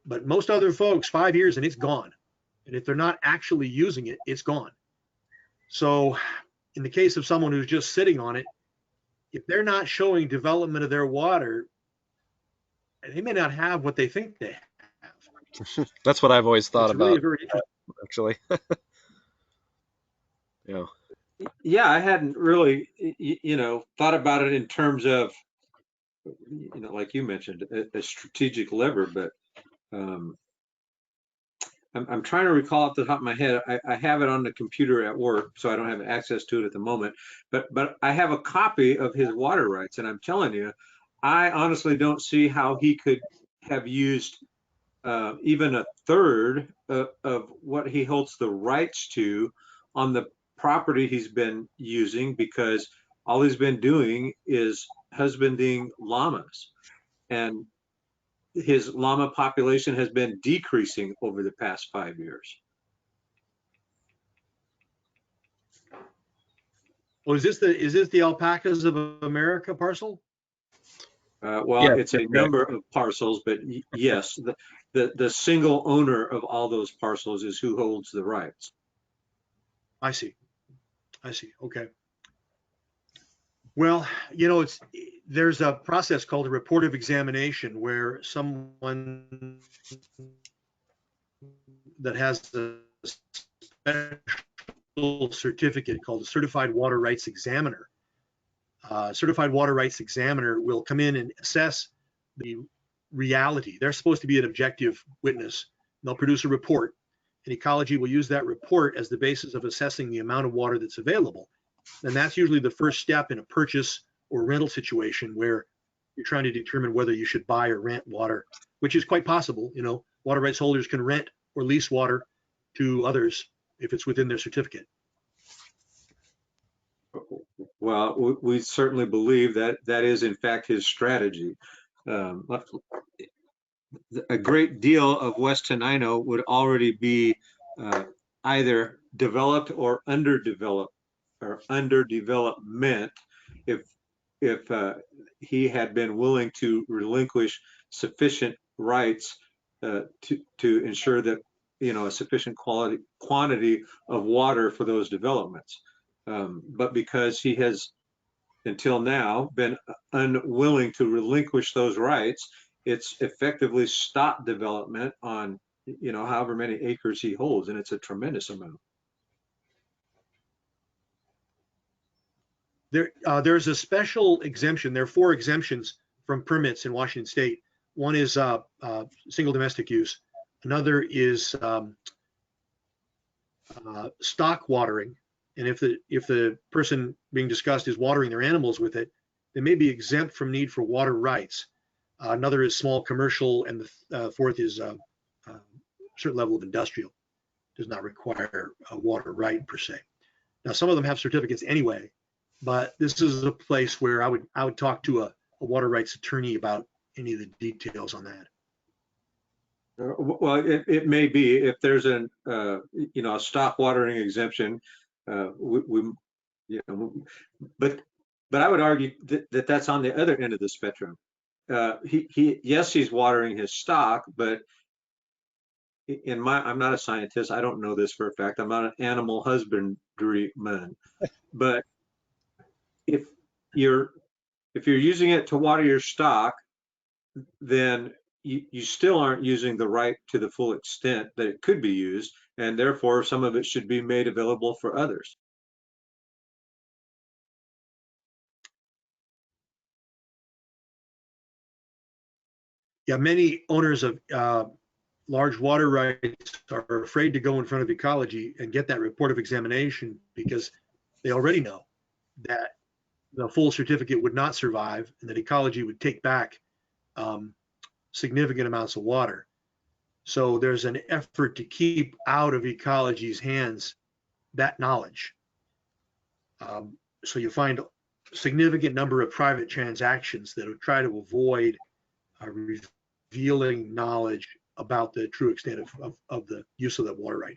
but most other folks, 5 years and it's gone. And if they're not actually using it, it's gone. So in the case of someone who's just sitting on it, if they're not showing development of their water, they may not have what they think they have. That's what I've always thought It's really about, very interesting. actually. Yeah. Yeah, I hadn't really, thought about it in terms of, like you mentioned, a strategic lever, but I'm trying to recall off the top of my head. I have it on the computer at work, so I don't have access to it at the moment, but I have a copy of his water rights, and I'm telling you, I honestly don't see how he could have used even a third of what he holds the rights to on the property he's been using, because all he's been doing is husbanding llamas, and his llama population has been decreasing over the past 5 years. Well, is this the Alpacas of America parcel? Well, yeah, it's a number of parcels, but yes, the single owner of all those parcels is who holds the rights. I see. Okay. Well, there's a process called a report of examination where someone that has a special certificate called a certified water rights examiner. Certified water rights examiner will come in and assess the reality. They're supposed to be an objective witness. They'll produce a report, and ecology will use that report as the basis of assessing the amount of water that's available. And that's usually the first step in a purchase or rental situation where you're trying to determine whether you should buy or rent water, which is quite possible. Water rights holders can rent or lease water to others if it's within their certificate. Well, we certainly believe that that is in fact his strategy. A great deal of West Tenino would already be either developed or underdeveloped or under development if he had been willing to relinquish sufficient rights to ensure that a sufficient quantity of water for those developments. But because he has until now been unwilling to relinquish those rights, it's effectively stopped development on however many acres he holds, and it's a tremendous amount. There's a special exemption. There are 4 exemptions from permits in Washington State. One is single domestic use. Another is stock watering. And if the person being discussed is watering their animals with it, they may be exempt from need for water rights. Another is small commercial, and the fourth is a certain level of industrial. Does not require a water right per se. Now, some of them have certificates anyway, but this is a place where I would talk to a water rights attorney about any of the details on that. Well, it may be if there's a stock watering exemption, but I would argue that that's on the other end of the spectrum. Yes, he's watering his stock, but I'm not a scientist. I don't know this for a fact. I'm not an animal husbandry man, but if you're using it to water your stock, then you still aren't using the right to the full extent that it could be used, and therefore some of it should be made available for others. Yeah, many owners of large water rights are afraid to go in front of ecology and get that report of examination because they already know that the full certificate would not survive and that ecology would take back significant amounts of water. So there's an effort to keep out of ecology's hands that knowledge. So you find a significant number of private transactions that will try to avoid revealing knowledge about the true extent of the use of that water right.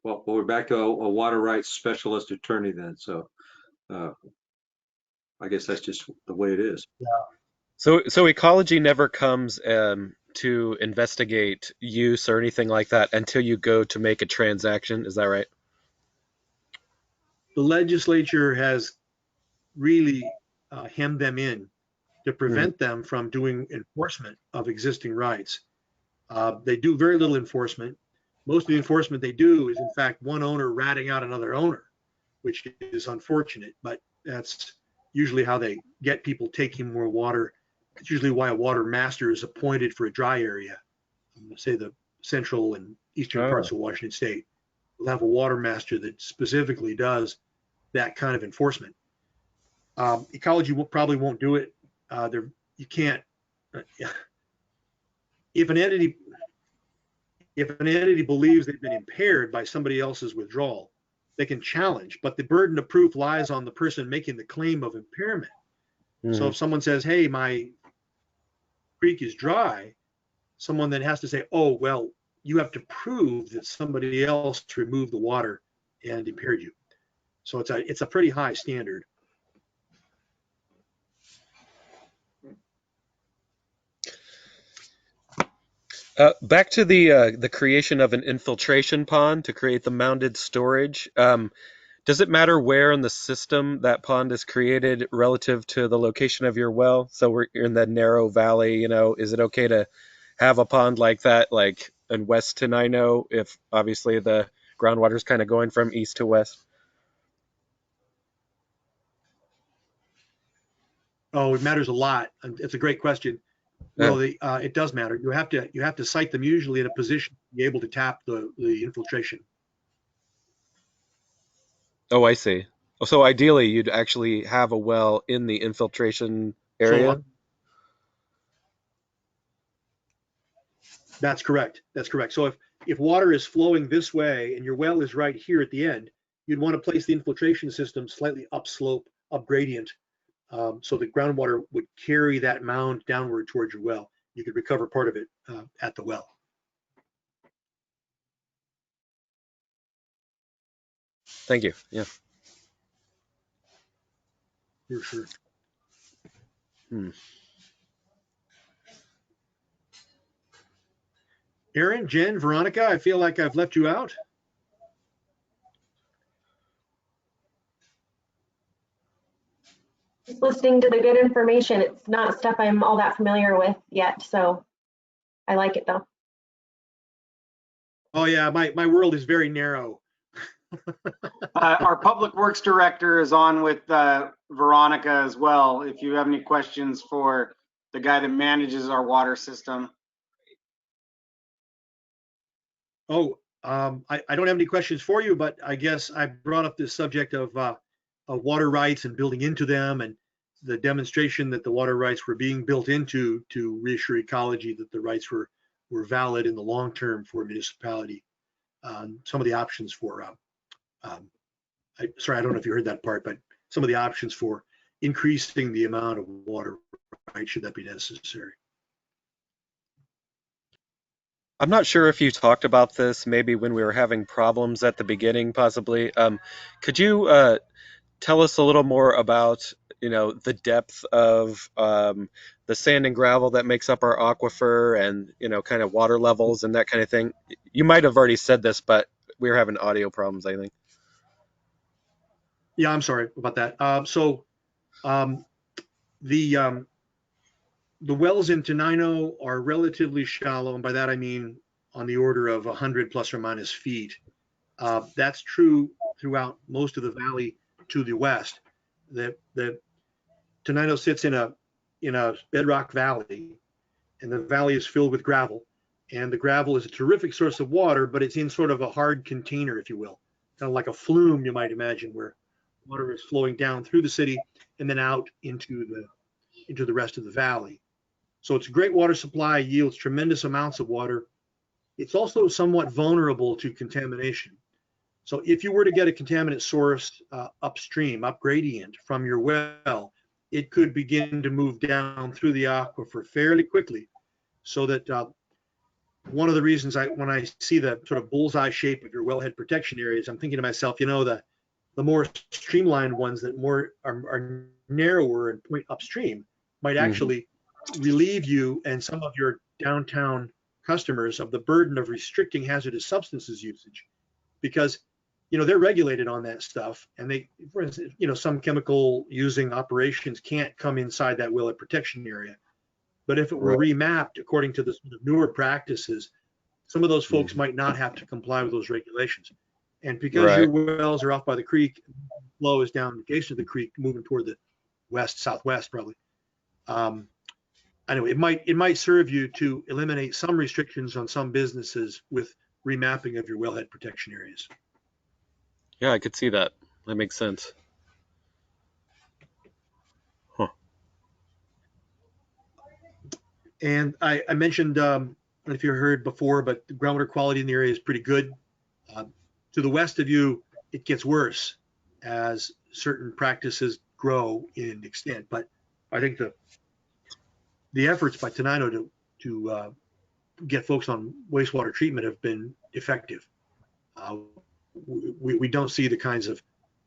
Well, we're back to a water rights specialist attorney then. So I guess that's just the way it is. Yeah. So ecology never comes to investigate use or anything like that until you go to make a transaction. Is that right? The legislature has really hemmed them in to prevent them from doing enforcement of existing rights. They do very little enforcement. Most of the enforcement they do is, in fact, one owner ratting out another owner, which is unfortunate, but that's usually how they get people taking more water. It's usually why a water master is appointed for a dry area, say the central and eastern parts of Washington State. We'll have a water master that specifically does that kind of enforcement. Ecology probably won't do it. You can't. If an entity believes they've been impaired by somebody else's withdrawal, they can challenge, but the burden of proof lies on the person making the claim of impairment. So if someone says, hey, my creek is dry, someone then has to say, oh, well, you have to prove that somebody else removed the water and impaired you. So it's a pretty high standard. Back to the creation of an infiltration pond to create the mounded storage. Does it matter where in the system that pond is created relative to the location of your well? So we're in the narrow valley, is it okay to have a pond like that, like in West Tenino, if obviously the groundwater is kind of going from east to west? Oh, it matters a lot. It's a great question. Well, it does matter. You have to site them usually in a position to be able to tap the infiltration. Oh, I see. So ideally, you'd actually have a well in the infiltration area? So, that's correct. That's correct. So if water is flowing this way and your well is right here at the end, you'd want to place the infiltration system slightly upslope, up gradient, so the groundwater would carry that mound downward towards your well. You could recover part of it at the well. Thank you. Yeah. For sure. Aaron, Jen, Veronica, I feel like I've left you out. Just listening to the good information. It's not stuff I'm all that familiar with yet, so I like it though. Oh yeah, my world is very narrow. Our Public Works Director is on with Veronica as well. If you have any questions for the guy that manages our water system. Oh, I don't have any questions for you, but I guess I brought up this subject of water rights and building into them, and the demonstration that the water rights were being built into to reassure ecology that the rights were valid in the long term for a municipality. Some of the options for, sorry, I don't know if you heard that part, but some of the options for increasing the amount of water rights should that be necessary. I'm not sure if you talked about this maybe when we were having problems at the beginning, possibly. Could you tell us a little more about, the depth of the sand and gravel that makes up our aquifer and, kind of water levels and that kind of thing? You might have already said this, but we were having audio problems, I think. Yeah, I'm sorry about that. The wells in Tenino are relatively shallow, and by that I mean on the order of 100 plus or minus feet. That's true throughout most of the valley to the west. The Tenino sits in a bedrock valley, and the valley is filled with gravel. And the gravel is a terrific source of water, but it's in sort of a hard container, if you will, kind of like a flume, you might imagine, where water is flowing down through the city and then out into the rest of the valley. So it's a great water supply, yields tremendous amounts of water. It's also somewhat vulnerable to contamination. So if you were to get a contaminant source upstream, up gradient from your well, it could begin to move down through the aquifer fairly quickly. So that one of the reasons when I see the sort of bullseye shape of your wellhead protection areas, I'm thinking to myself, the more streamlined ones that are narrower and point upstream might actually relieve you and some of your downtown customers of the burden of restricting hazardous substances usage, because they're regulated on that stuff, and they, for instance, some chemical using operations can't come inside that wellhead protection area. But if it were remapped according to the sort of newer practices, some of those folks might not have to comply with those regulations. And because your wells are off by the creek, flow is down adjacent to the creek, moving toward the west, southwest probably. Anyway, it might serve you to eliminate some restrictions on some businesses with remapping of your wellhead protection areas. Yeah, I could see that. That makes sense. Huh. And I mentioned, I don't know if you heard before, but the groundwater quality in the area is pretty good. To the west of you, it gets worse as certain practices grow in extent. But I think the efforts by Toninho to get folks on wastewater treatment have been effective. We don't see the kinds of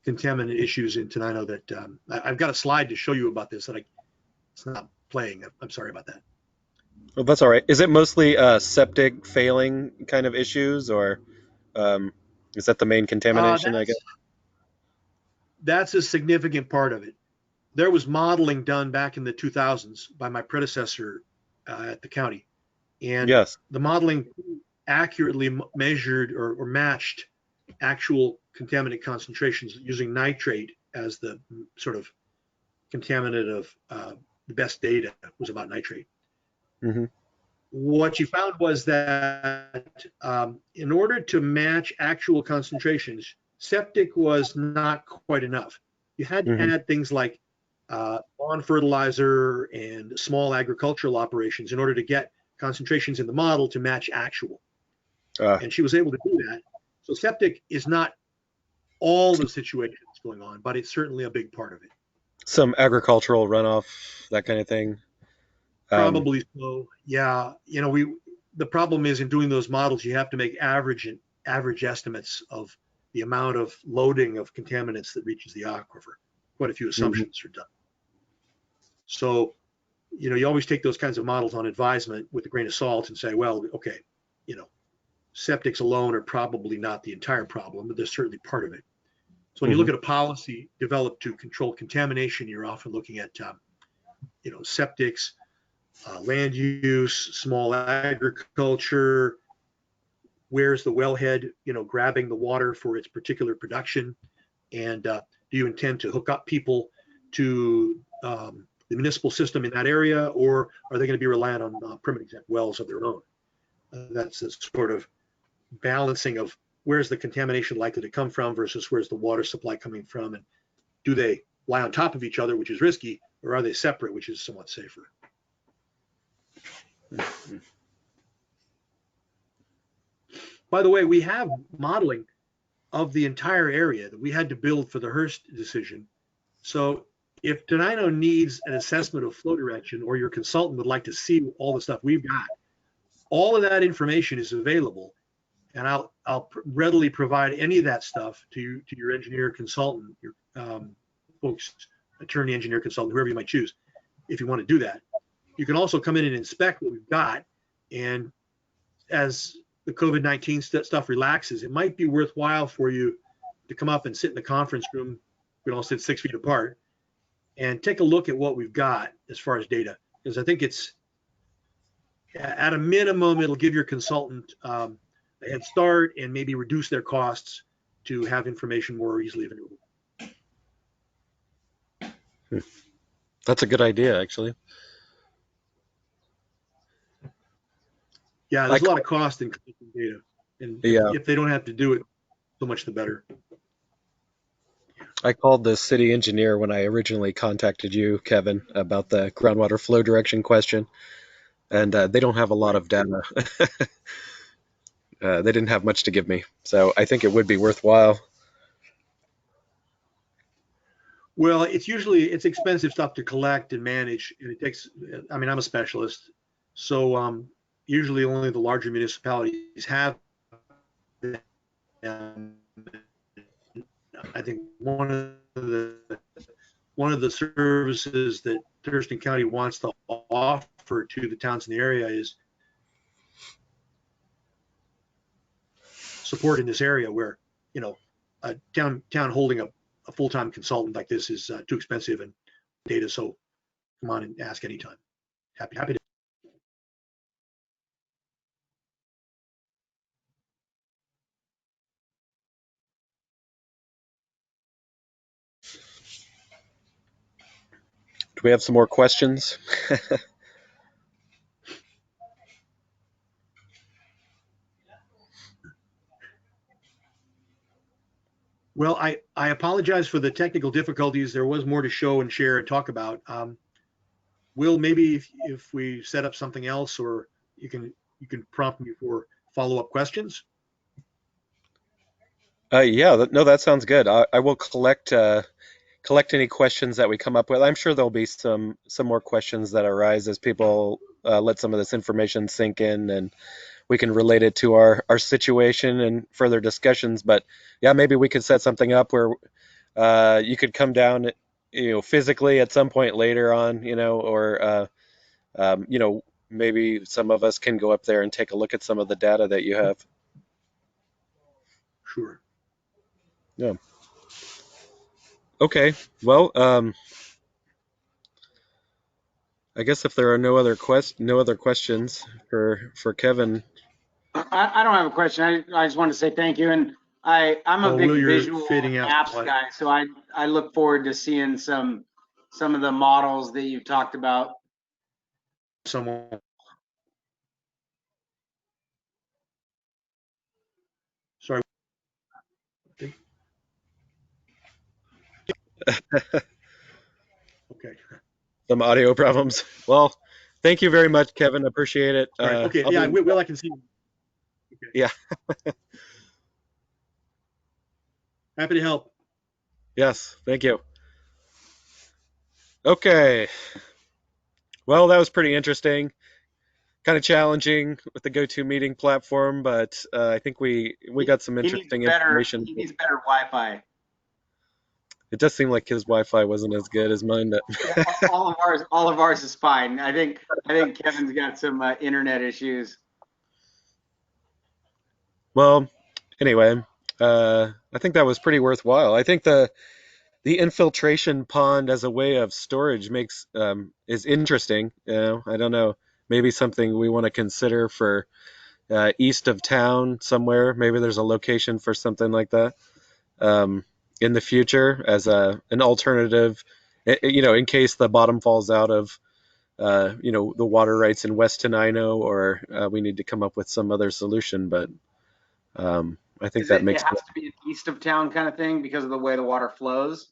contaminant issues in Tenino that I've got a slide to show you about this that it's not playing. I'm sorry about that. Well, that's all right. Is it mostly septic failing kind of issues, or is that the main contamination, I guess? That's a significant part of it. There was modeling done back in the 2000s by my predecessor at the county. And the modeling accurately measured or matched actual contaminant concentrations using nitrate as the sort of contaminant of the best data was about nitrate. What you found was that in order to match actual concentrations, septic was not quite enough. You had to add things like lawn fertilizer and small agricultural operations in order to get concentrations in the model to match actual. And she was able to do that. So septic is not all the situations going on, but it's certainly a big part of it. Some agricultural runoff, that kind of thing. Probably so. Yeah. You know, the problem is in doing those models, you have to make average estimates of the amount of loading of contaminants that reaches the aquifer. Quite a few assumptions are done. So, you know, you always take those kinds of models on advisement with a grain of salt and say, well, okay, you know, septics alone are probably not the entire problem, but they're certainly part of it. So when you look at a policy developed to control contamination, you're often looking at, you know, septics, land use, small agriculture, where's the wellhead, you know, grabbing the water for its particular production, and do you intend to hook up people to the municipal system in that area, or are they going to be reliant on permit exempt wells of their own? That's a sort of balancing of where's the contamination likely to come from versus where's the water supply coming from, and do they lie on top of each other, which is risky, or are they separate, which is somewhat safer? By the way, we have modeling of the entire area that we had to build for the Hearst decision. So if Tenino needs an assessment of flow direction, or your consultant would like to see all the stuff we've got, all of that information is available, and I'll readily provide any of that stuff to your engineer consultant, your folks, attorney, engineer, consultant, whoever you might choose, if you want to do that. You can also come in and inspect what we've got, and as the COVID-19 stuff relaxes, it might be worthwhile for you to come up and sit in the conference room. We all sit 6 feet apart and take a look at what we've got as far as data, because I think it's, at a minimum, it'll give your consultant a head start and maybe reduce their costs to have information more easily available. That's a good idea, actually. Yeah, there's a lot of cost in collecting data, and if they don't have to do it, so much the better. I called the city engineer when I originally contacted you, Kevin, about the groundwater flow direction question, and they don't have a lot of data. They didn't have much to give me, so I think it would be worthwhile. Well, it's expensive stuff to collect and manage, and it takes, I mean, I'm a specialist, so usually only the larger municipalities have them. I think one of the services that Thurston County wants to offer to the towns in the area is support in this area where, you know, a town holding a full-time consultant like this is too expensive and data. So come on and ask anytime. Happy to. Do we have some more questions? Well, I apologize for the technical difficulties. There was more to show and share and talk about. Will, maybe if we set up something else, or you can prompt me for follow-up questions. Yeah, no, that sounds good. I will collect any questions that we come up with. I'm sure there'll be some more questions that arise as people let some of this information sink in, and we can relate it to our situation and further discussions. But yeah, maybe we could set something up where you could come down, you know, physically at some point later on, you know, or you know, maybe some of us can go up there and take a look at some of the data that you have. Sure. Yeah. Okay. Well, I guess if there are no other questions for Kevin. I don't have a question. I just want to say thank you. And I'm a big visual apps guy, so I look forward to seeing some of the models that you've talked about. Someone. Sorry. Okay. Some audio problems. Well, thank you very much, Kevin. Appreciate it. Right. Okay. Yeah. Will, I can see you. Okay. Yeah. Happy to help. Yes, thank you. Okay. Well, that was pretty interesting. Kind of challenging with the GoToMeeting platform, but I think we got some interesting information. He needs better Wi-Fi. It does seem like his Wi-Fi wasn't as good as mine. But Yeah, all of ours is fine. I think Kevin's got some internet issues. well, anyway, I think that was pretty worthwhile. I think the infiltration pond as a way of storage makes is interesting. I don't know, maybe something we want to consider for east of town somewhere. Maybe there's a location for something like that in the future as an alternative. In case the bottom falls out of the water rights in West Tenino, or we need to come up with some other solution. But I think that makes it has to be an east of town kind of thing because of the way the water flows.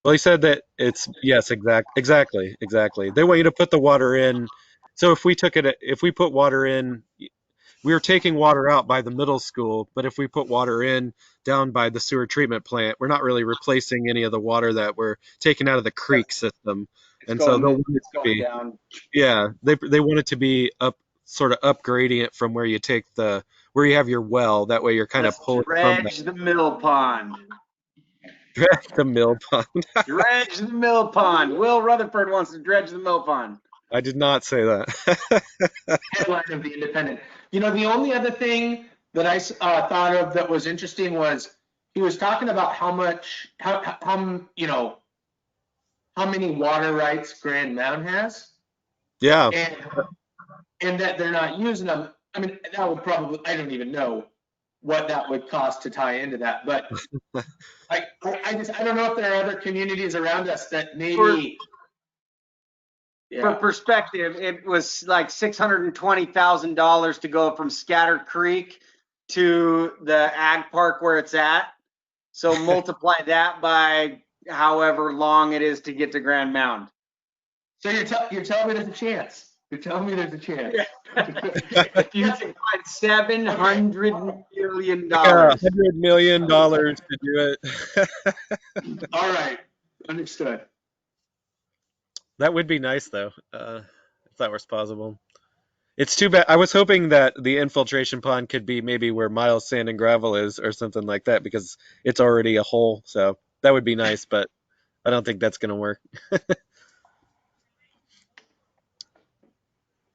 Well, he said that it's yes, exactly. They want you to put the water in. So if we put water in, we were taking water out by the middle school, but if we put water in down by the sewer treatment plant, we're not really replacing any of the water that we're taking out of the creek system. And so they'll want it to be, down. yeah, they want it to be sort of upgrading it from where you have your well. That way you're kind of pulling from Dredge the mill pond. Dredge the mill pond. Dredge the mill pond. Will Rutherford wants to dredge the mill pond. I did not say that. Headline of the Independent. The only other thing that I thought of that was interesting was he was talking about how many water rights Grand Mound has. Yeah. And that they're not using them. I mean, that would probably, I don't even know what that would cost to tie into that, but I don't know if there are other communities around us that maybe. For perspective, it was like $620,000 to go from Scatter Creek to the ag park where it's at. So multiply that by however long it is to get to Grand Mound. So you're telling me there's a chance. You're telling me there's a chance. If you can find $700 million. $100 million to do it. All right, understood. That would be nice, though, if that was possible. It's too bad. I was hoping that the infiltration pond could be maybe where Miles Sand and Gravel is or something like that, because it's already a hole. So that would be nice, but I don't think that's going to work.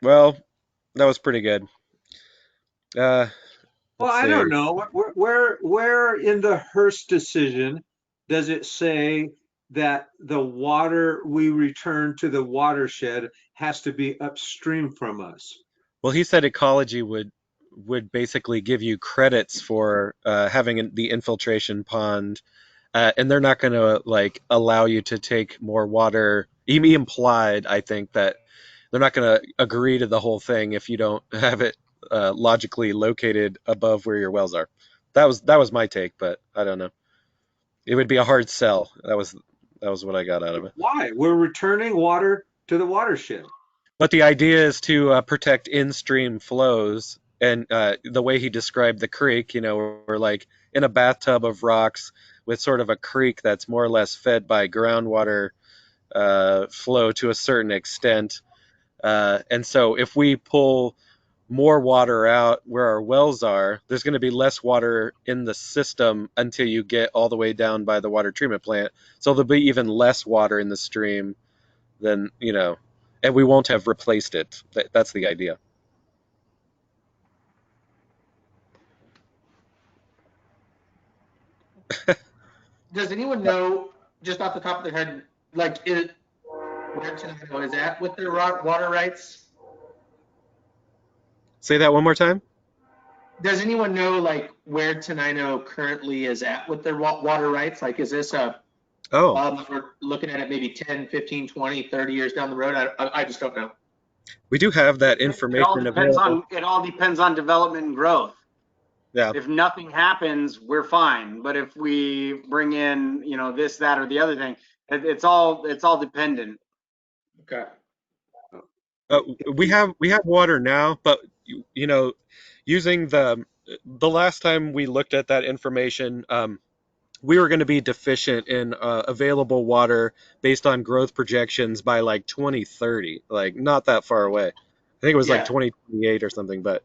Well, that was pretty good. Well, I don't know. Where in the Hearst decision does it say that the water we return to the watershed has to be upstream from us? Well, he said ecology would basically give you credits for having the infiltration pond, and they're not going to allow you to take more water. He implied, I think, that they're not going to agree to the whole thing if you don't have it logically located above where your wells are. That was my take, but I don't know. It would be a hard sell. That was what I got out of it. Why? We're returning water to the watershed. But the idea is to protect in-stream flows, and the way he described the creek, we're like in a bathtub of rocks with sort of a creek that's more or less fed by groundwater flow to a certain extent. And so if we pull more water out where our wells are, there's going to be less water in the system until you get all the way down by the water treatment plant. So there'll be even less water in the stream than, and we won't have replaced it. That's the idea. Does anyone know, just off the top of their head, where Tenino is at with their water rights? Say that one more time. Does anyone know where Tenino currently is at with their water rights? Is this we're looking at it maybe 10, 15, 20, 30 years down the road? I just don't know. We do have that information available. It all depends on development and growth. Yeah. If nothing happens, we're fine. But if we bring in, this, that, or the other thing, it's all dependent. Okay. We have water now, but using the last time we looked at that information, we were going to be deficient in available water based on growth projections by like 2030, like not that far away. I think it was like Yeah. 2028 or something. But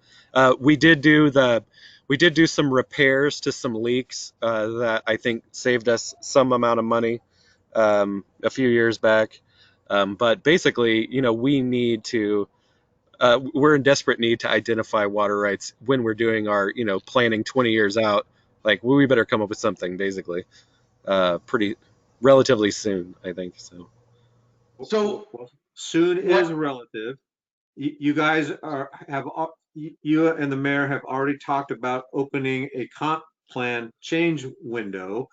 we did do some repairs to some leaks that I think saved us some amount of money a few years back. But basically, we need to. We're in desperate need to identify water rights when we're doing our, planning 20 years out. Like we better come up with something, basically pretty relatively soon, I think. So Soon is relative. You guys you and the mayor have already talked about opening a comp plan change window.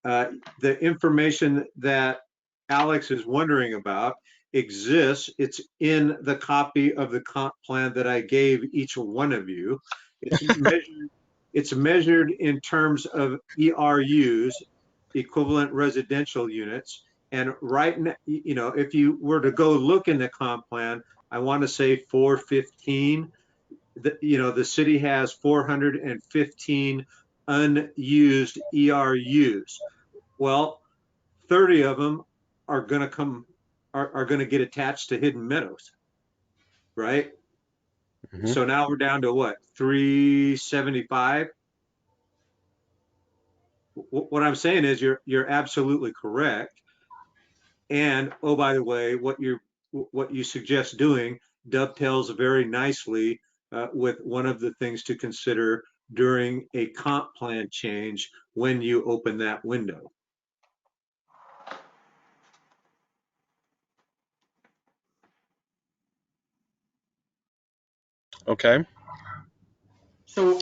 The information that Alex is wondering about exists. It's in the copy of the comp plan that I gave each one of you. It's measured in terms of ERUs, equivalent residential units. And right now, if you were to go look in the comp plan, I want to say 415. The city has 415 unused ERUs. Well, 30 of them are going to get attached to Hidden Meadows, right? Mm-hmm. So now we're down to what, 375? What I'm saying is you're absolutely correct. And oh, by the way, what you suggest doing dovetails very nicely with one of the things to consider during a comp plan change when you open that window. Okay. So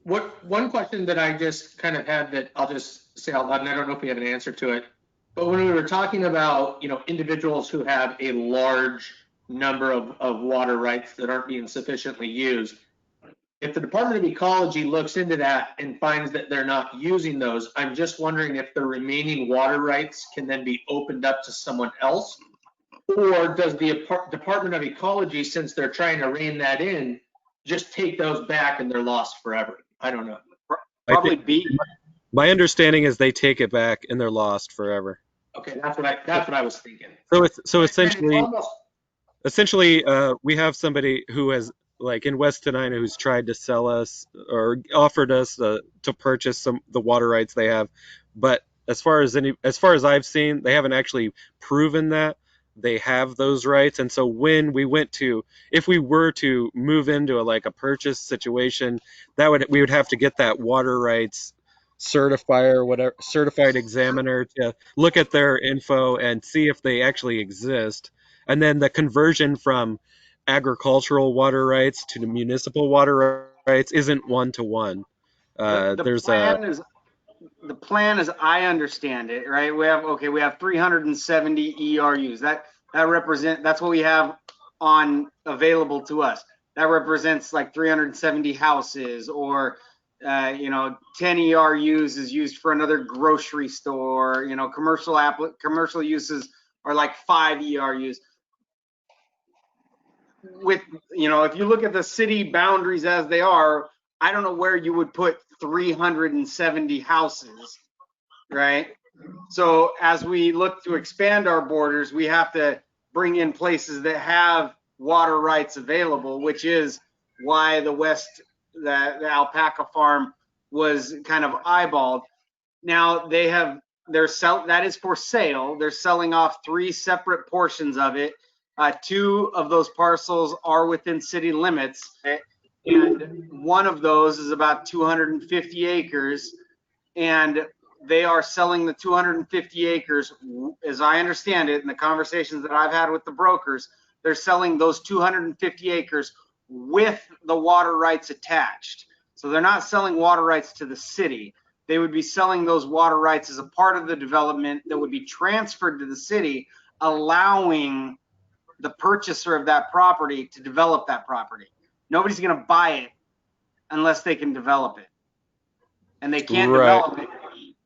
one question that I just kind of had that I'll just say out loud, and I don't know if we have an answer to it, but when we were talking about, individuals who have a large number of water rights that aren't being sufficiently used, if the Department of Ecology looks into that and finds that they're not using those, I'm just wondering if the remaining water rights can then be opened up to someone else, or does the Department of Ecology, since they're trying to rein that in, just take those back and they're lost forever? I don't know. Probably B. My understanding is they take it back and they're lost forever. Okay, that's what I was thinking. So essentially, Almost. We have somebody who has, like in West Tenino, who's tried to sell us or offered us to purchase the water rights they have, but as far as I've seen, they haven't actually proven that they have those rights. And so if we were to move into a purchase situation, we would have to get that water rights certifier, whatever, certified examiner to look at their info and see if they actually exist. And then the conversion from agricultural water rights to the municipal water rights isn't one-to-one. The plan as I understand it, right? We have 370 ERUs. That's what we have on available to us. That represents like 370 houses, or 10 ERUs is used for another grocery store. Commercial uses are like 5 ERUs. If you look at the city boundaries as they are, I don't know where you would put 370 houses, right? So as we look to expand our borders, we have to bring in places that have water rights available, which is why the alpaca farm was kind of eyeballed. Now that is for sale. They're selling off 3 separate portions of it. 2 of those parcels are within city limits, and one of those is about 250 acres, and they are selling the 250 acres, as I understand it, in the conversations that I've had with the brokers, they're selling those 250 acres with the water rights attached. So they're not selling water rights to the city. They would be selling those water rights as a part of the development that would be transferred to the city, allowing the purchaser of that property to develop that property. Nobody's going to buy it unless they can develop it. And they can't develop it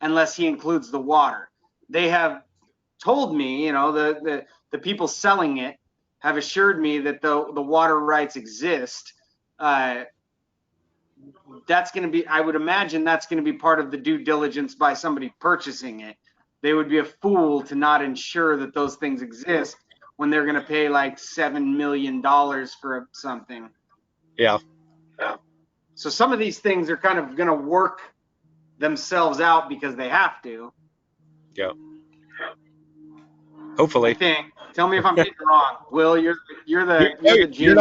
unless he includes the water. They have told me, the people selling it have assured me that the water rights exist. that's going to be, I would imagine that's going to be part of the due diligence by somebody purchasing it. They would be a fool to not ensure that those things exist when they're going to pay like $7 million for something. Yeah. So some of these things are kind of going to work themselves out because they have to. Yeah. I Hopefully. think. Tell me if I'm getting it wrong. Will, you're the genius. You're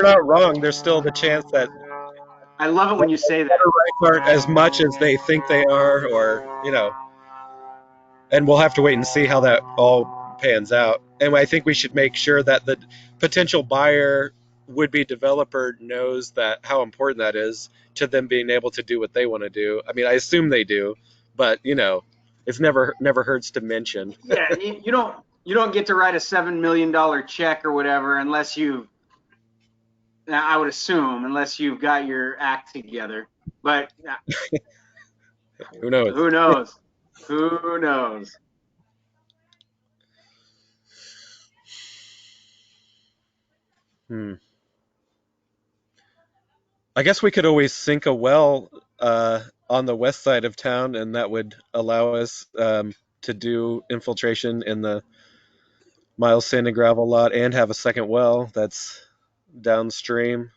not wrong. There's still the chance that I love it when you say that. water rights aren't as much as they think they are, or and we'll have to wait and see how that all pans out. And I think we should make sure that the potential buyer, would-be developer, knows that how important that is to them being able to do what they want to do. I mean, I assume they do, but it's never hurts to mention. Yeah, you don't get to write a $7 million check or whatever unless I would assume, unless you've got your act together. But Who knows? who knows? Who knows? I guess we could always sink a well on the west side of town, and that would allow us to do infiltration in the Miles Sand and Gravel lot and have a second well that's downstream.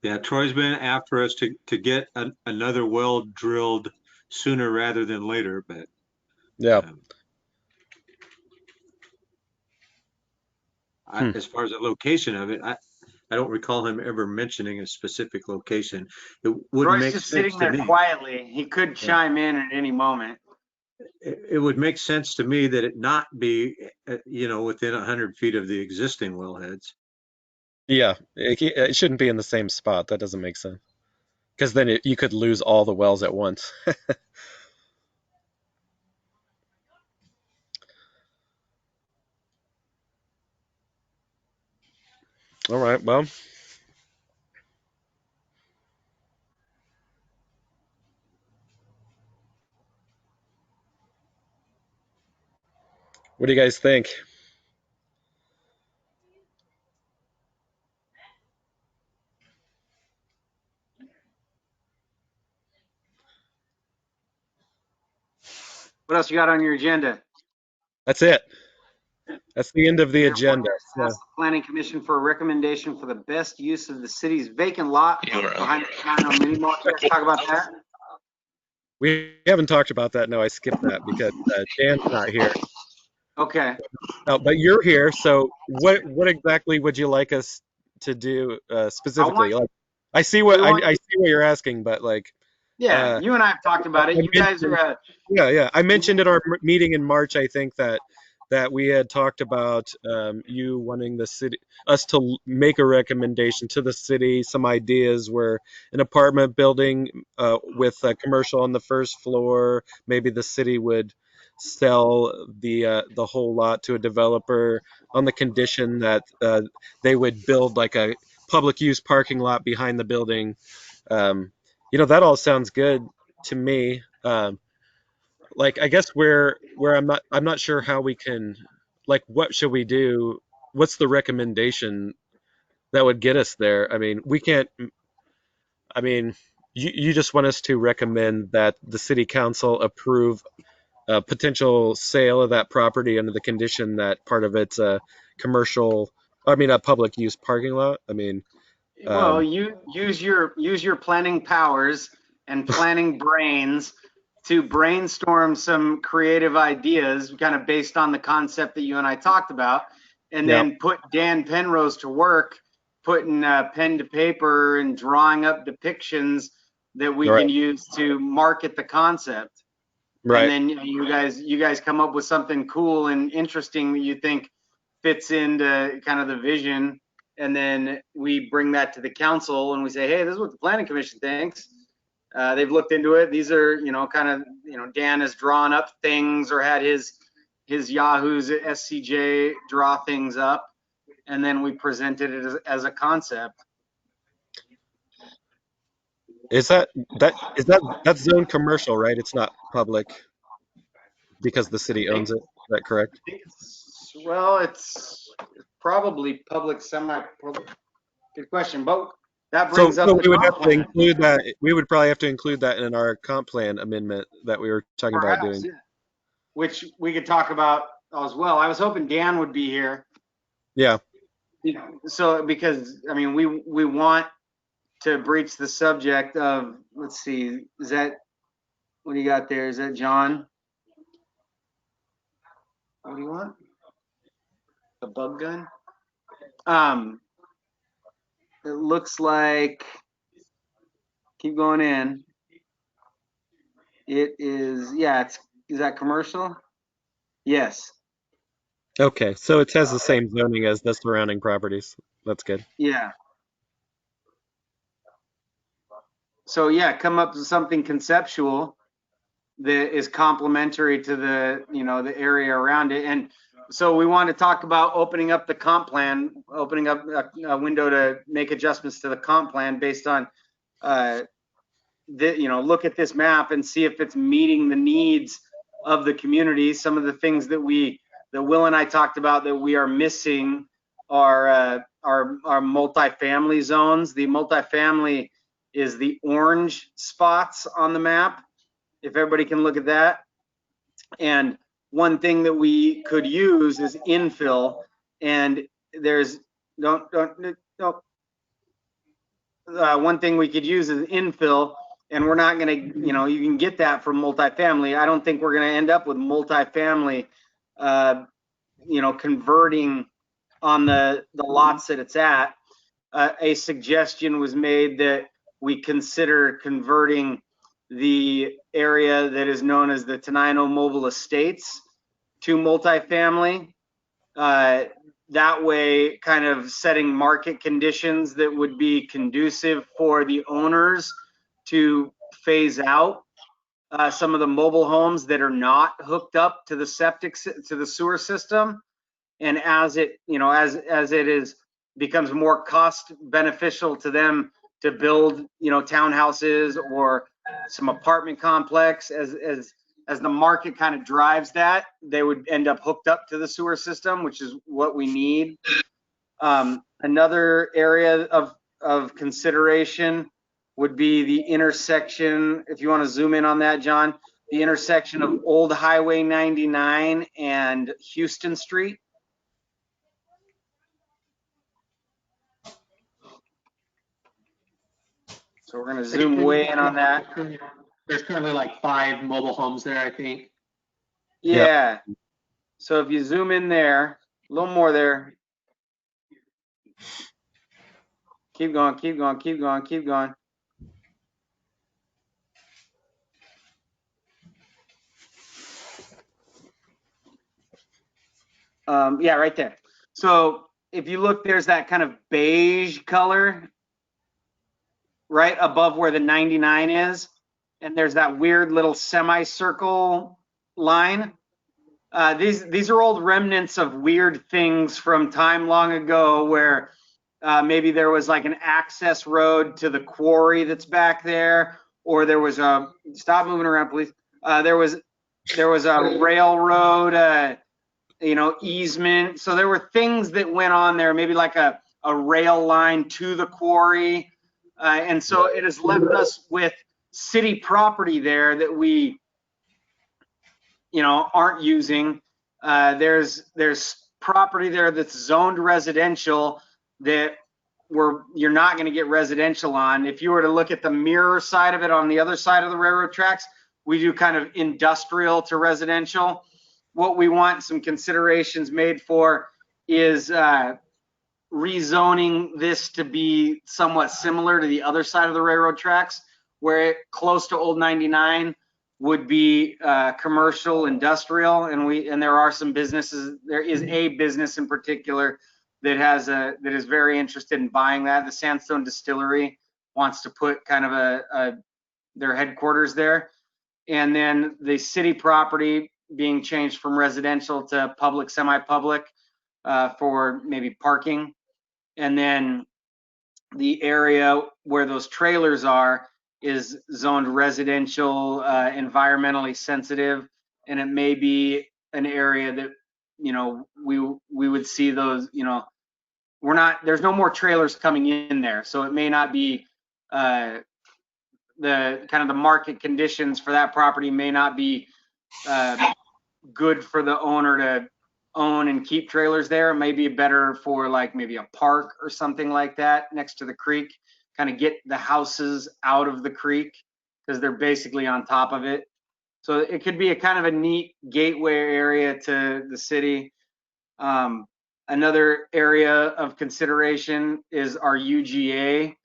Yeah, Troy's been after us to get another well drilled sooner rather than later, but Yeah. As far as the location of it, I don't recall him ever mentioning a specific location. It would Troy's make just sense sitting to there me. quietly. He could chime in at any moment. It would make sense to me that it not be, within 100 feet of the existing wellheads. Yeah, it shouldn't be in the same spot. That doesn't make sense. Because then you could lose all the wells at once. All right, well. What do you guys think? What else you got on your agenda? That's it. That's the end of the agenda. Ask the Planning Commission for a recommendation for the best use of the city's vacant lot behind the Tenino mini mall. Let's talk about that. We haven't talked about that. No, I skipped that because Dan's not here. Okay. But you're here, so what exactly would you like us to do specifically? I see what you're asking, but yeah, you and I have talked about it. You guys are yeah. I mentioned at our meeting in March, I think that we had talked about you wanting us to make a recommendation to the city. Some ideas were an apartment building with a commercial on the first floor. Maybe the city would sell the whole lot to a developer on the condition that they would build like a public use parking lot behind the building. That all sounds good to me. I guess where I'm not sure how we can, what should we do? What's the recommendation that would get us there? I mean, we can't. I mean, you just want us to recommend that the city council approve a potential sale of that property under the condition that part of it's a public use parking lot. I mean, well, you use your planning powers and planning brains to brainstorm some creative ideas, kind of based on the concept that you and I talked about, and then put Dan Penrose to work, putting pen to paper and drawing up depictions that we can use to market the concept. Right. And then you guys come up with something cool and interesting that you think fits into kind of the vision, and then we bring that to the council and we say, hey, this is what the Planning Commission thinks. They've looked into it. These are, Dan has drawn up things or had his Yahoo's SCJ draw things up, and then we presented it as a concept. Is that zone commercial, right? It's not public because the city owns it. Is that correct? Well, it's probably public, semi-public. Good question. But That So, brings up the we would comp have to plan. include that. We would probably have to include that in our comp plan amendment that we were talking about Perhaps, doing. yeah. Which we could talk about as well. I was hoping Dan would be here. Yeah. So, because, I mean, we want to breach the subject of, let's see, is that, what do you got there? Is that John? What do you want? A bug gun? It looks like, keep going in. It is, yeah, is that commercial? Yes. Okay. So it has the same zoning as the surrounding properties. That's good. Yeah. So yeah, come up with something conceptual that is complementary to the, the area around it. And so we want to talk about opening up the comp plan, opening up a window to make adjustments to the comp plan based on, look at this map and see if it's meeting the needs of the community. Some of the things that Will and I talked about that we are missing are multifamily zones. The multifamily is the orange spots on the map, if everybody can look at that. And one thing that we could use is infill, and there's one thing we could use is infill, and we're not going to, you can get that from multifamily. I don't think we're going to end up with multifamily, converting on the lots that it's at. A suggestion was made that we consider converting the area that is known as the Tenino Mobile Estates to multifamily. That way, kind of setting market conditions that would be conducive for the owners to phase out some of the mobile homes that are not hooked up to the sewer system. And as it, as it is becomes more cost beneficial to them to build, townhouses or some apartment complex, as the market kind of drives that, they would end up hooked up to the sewer system, which is what we need. Another area of consideration would be the intersection, if you want to zoom in on that, John, the intersection of Old Highway 99 and Houston Street. So we're going to zoom way in on that. There's currently like 5 mobile homes there, I think. Yeah. So if you zoom in there, a little more there. Keep going, keep going, keep going, keep going. Yeah, right there. So if you look, there's that kind of beige color right above where the 99 is. And there's that weird little semicircle line. These are old remnants of weird things from time long ago where maybe there was like an access road to the quarry that's back there, or there was a, stop moving around, please. There was a railroad, easement. So there were things that went on there, maybe like a rail line to the quarry. And so it has left us with city property there that we, aren't using. There's property there that's zoned residential that you're not going to get residential on. If you were to look at the mirror side of it on the other side of the railroad tracks, we do kind of industrial to residential. What we want some considerations made for is rezoning this to be somewhat similar to the other side of the railroad tracks, where close to Old 99 would be commercial, industrial, and there are some businesses. There is a business in particular that is very interested in buying that. The Sandstone Distillery wants to put kind of their headquarters there, and then the city property being changed from residential to public, semi-public for maybe parking, and then the area where those trailers are is zoned residential, environmentally sensitive, and it may be an area that we would see those there's no more trailers coming in there. So it may not be, the kind of the market conditions for that property may not be good for the owner to own and keep trailers there. It may be better for like maybe a park or something like that next to the creek, kind of get the houses out of the creek because they're basically on top of it. So it could be a kind of a neat gateway area to the city. Another area of consideration is our UGA.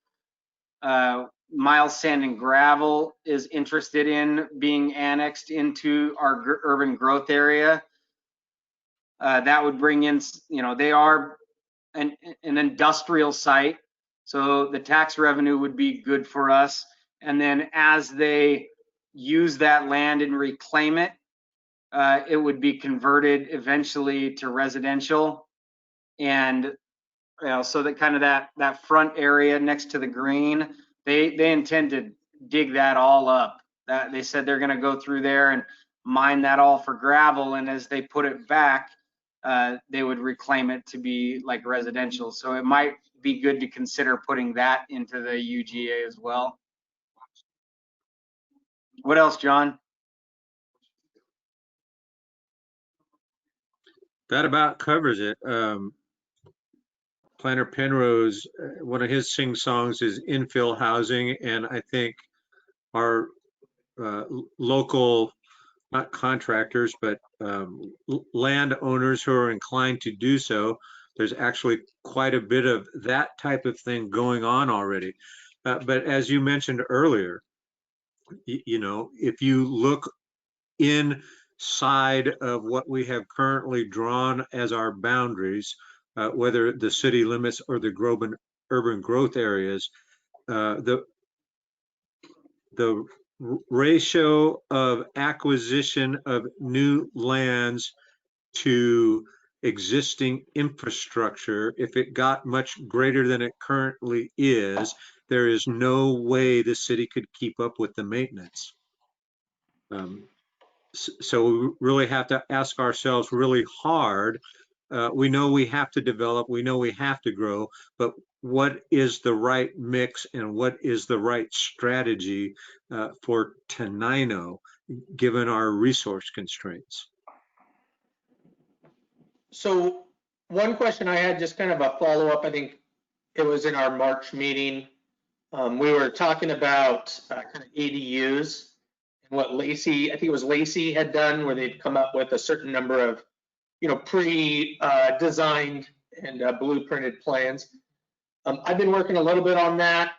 Miles Sand and Gravel is interested in being annexed into our urban growth area. That would bring in, they are an industrial site, so the tax revenue would be good for us. And then as they use that land and reclaim it, it would be converted eventually to residential. And so that kind of that front area next to the green, they intend to dig that all up. That they said they're going to go through there and mine that all for gravel, and as they put it back, they would reclaim it to be like residential. So it might be good to consider putting that into the UGA as well. What else, John? That about covers it. Planner Penrose, one of his sing songs is infill housing, and I think our local, not contractors, but landowners who are inclined to do so, there's actually quite a bit of that type of thing going on already. But as you mentioned earlier, if you look inside of what we have currently drawn as our boundaries, whether the city limits or the urban growth areas, the ratio of acquisition of new lands to existing infrastructure, if it got much greater than it currently is, there is no way the city could keep up with the maintenance. So we really have to ask ourselves really hard. We know we have to develop, we know we have to grow, but what is the right mix and what is the right strategy for Tenino, given our resource constraints? So one question I had, just kind of a follow-up, I think it was in our March meeting. We were talking about kind of ADUs and what Lacey, I think it was Lacey had done, where they'd come up with a certain number of, pre-designed and blueprinted plans. I've been working a little bit on that,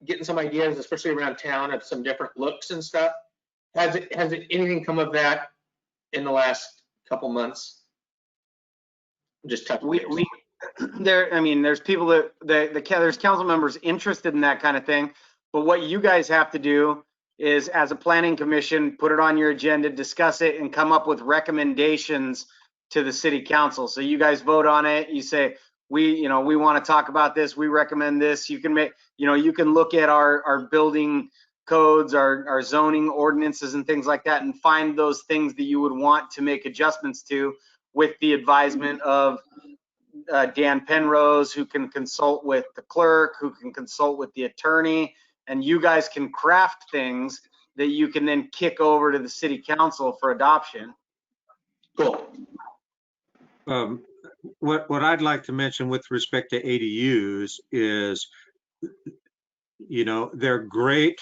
getting some ideas, especially around town, of some different looks and stuff. Has anything come of that in the last couple months? Just touch. There's people there's council members interested in that kind of thing, but what you guys have to do is, as a planning commission, put it on your agenda, discuss it, and come up with recommendations to the city council. So you guys vote on it. You say, we want to talk about this. We recommend this. You can you can look at our building codes, our zoning ordinances and things like that, and find those things that you would want to make adjustments to, with the advisement of Dan Penrose, who can consult with the clerk, who can consult with the attorney, and you guys can craft things that you can then kick over to the city council for adoption. Cool. What I'd like to mention with respect to ADUs is, they're great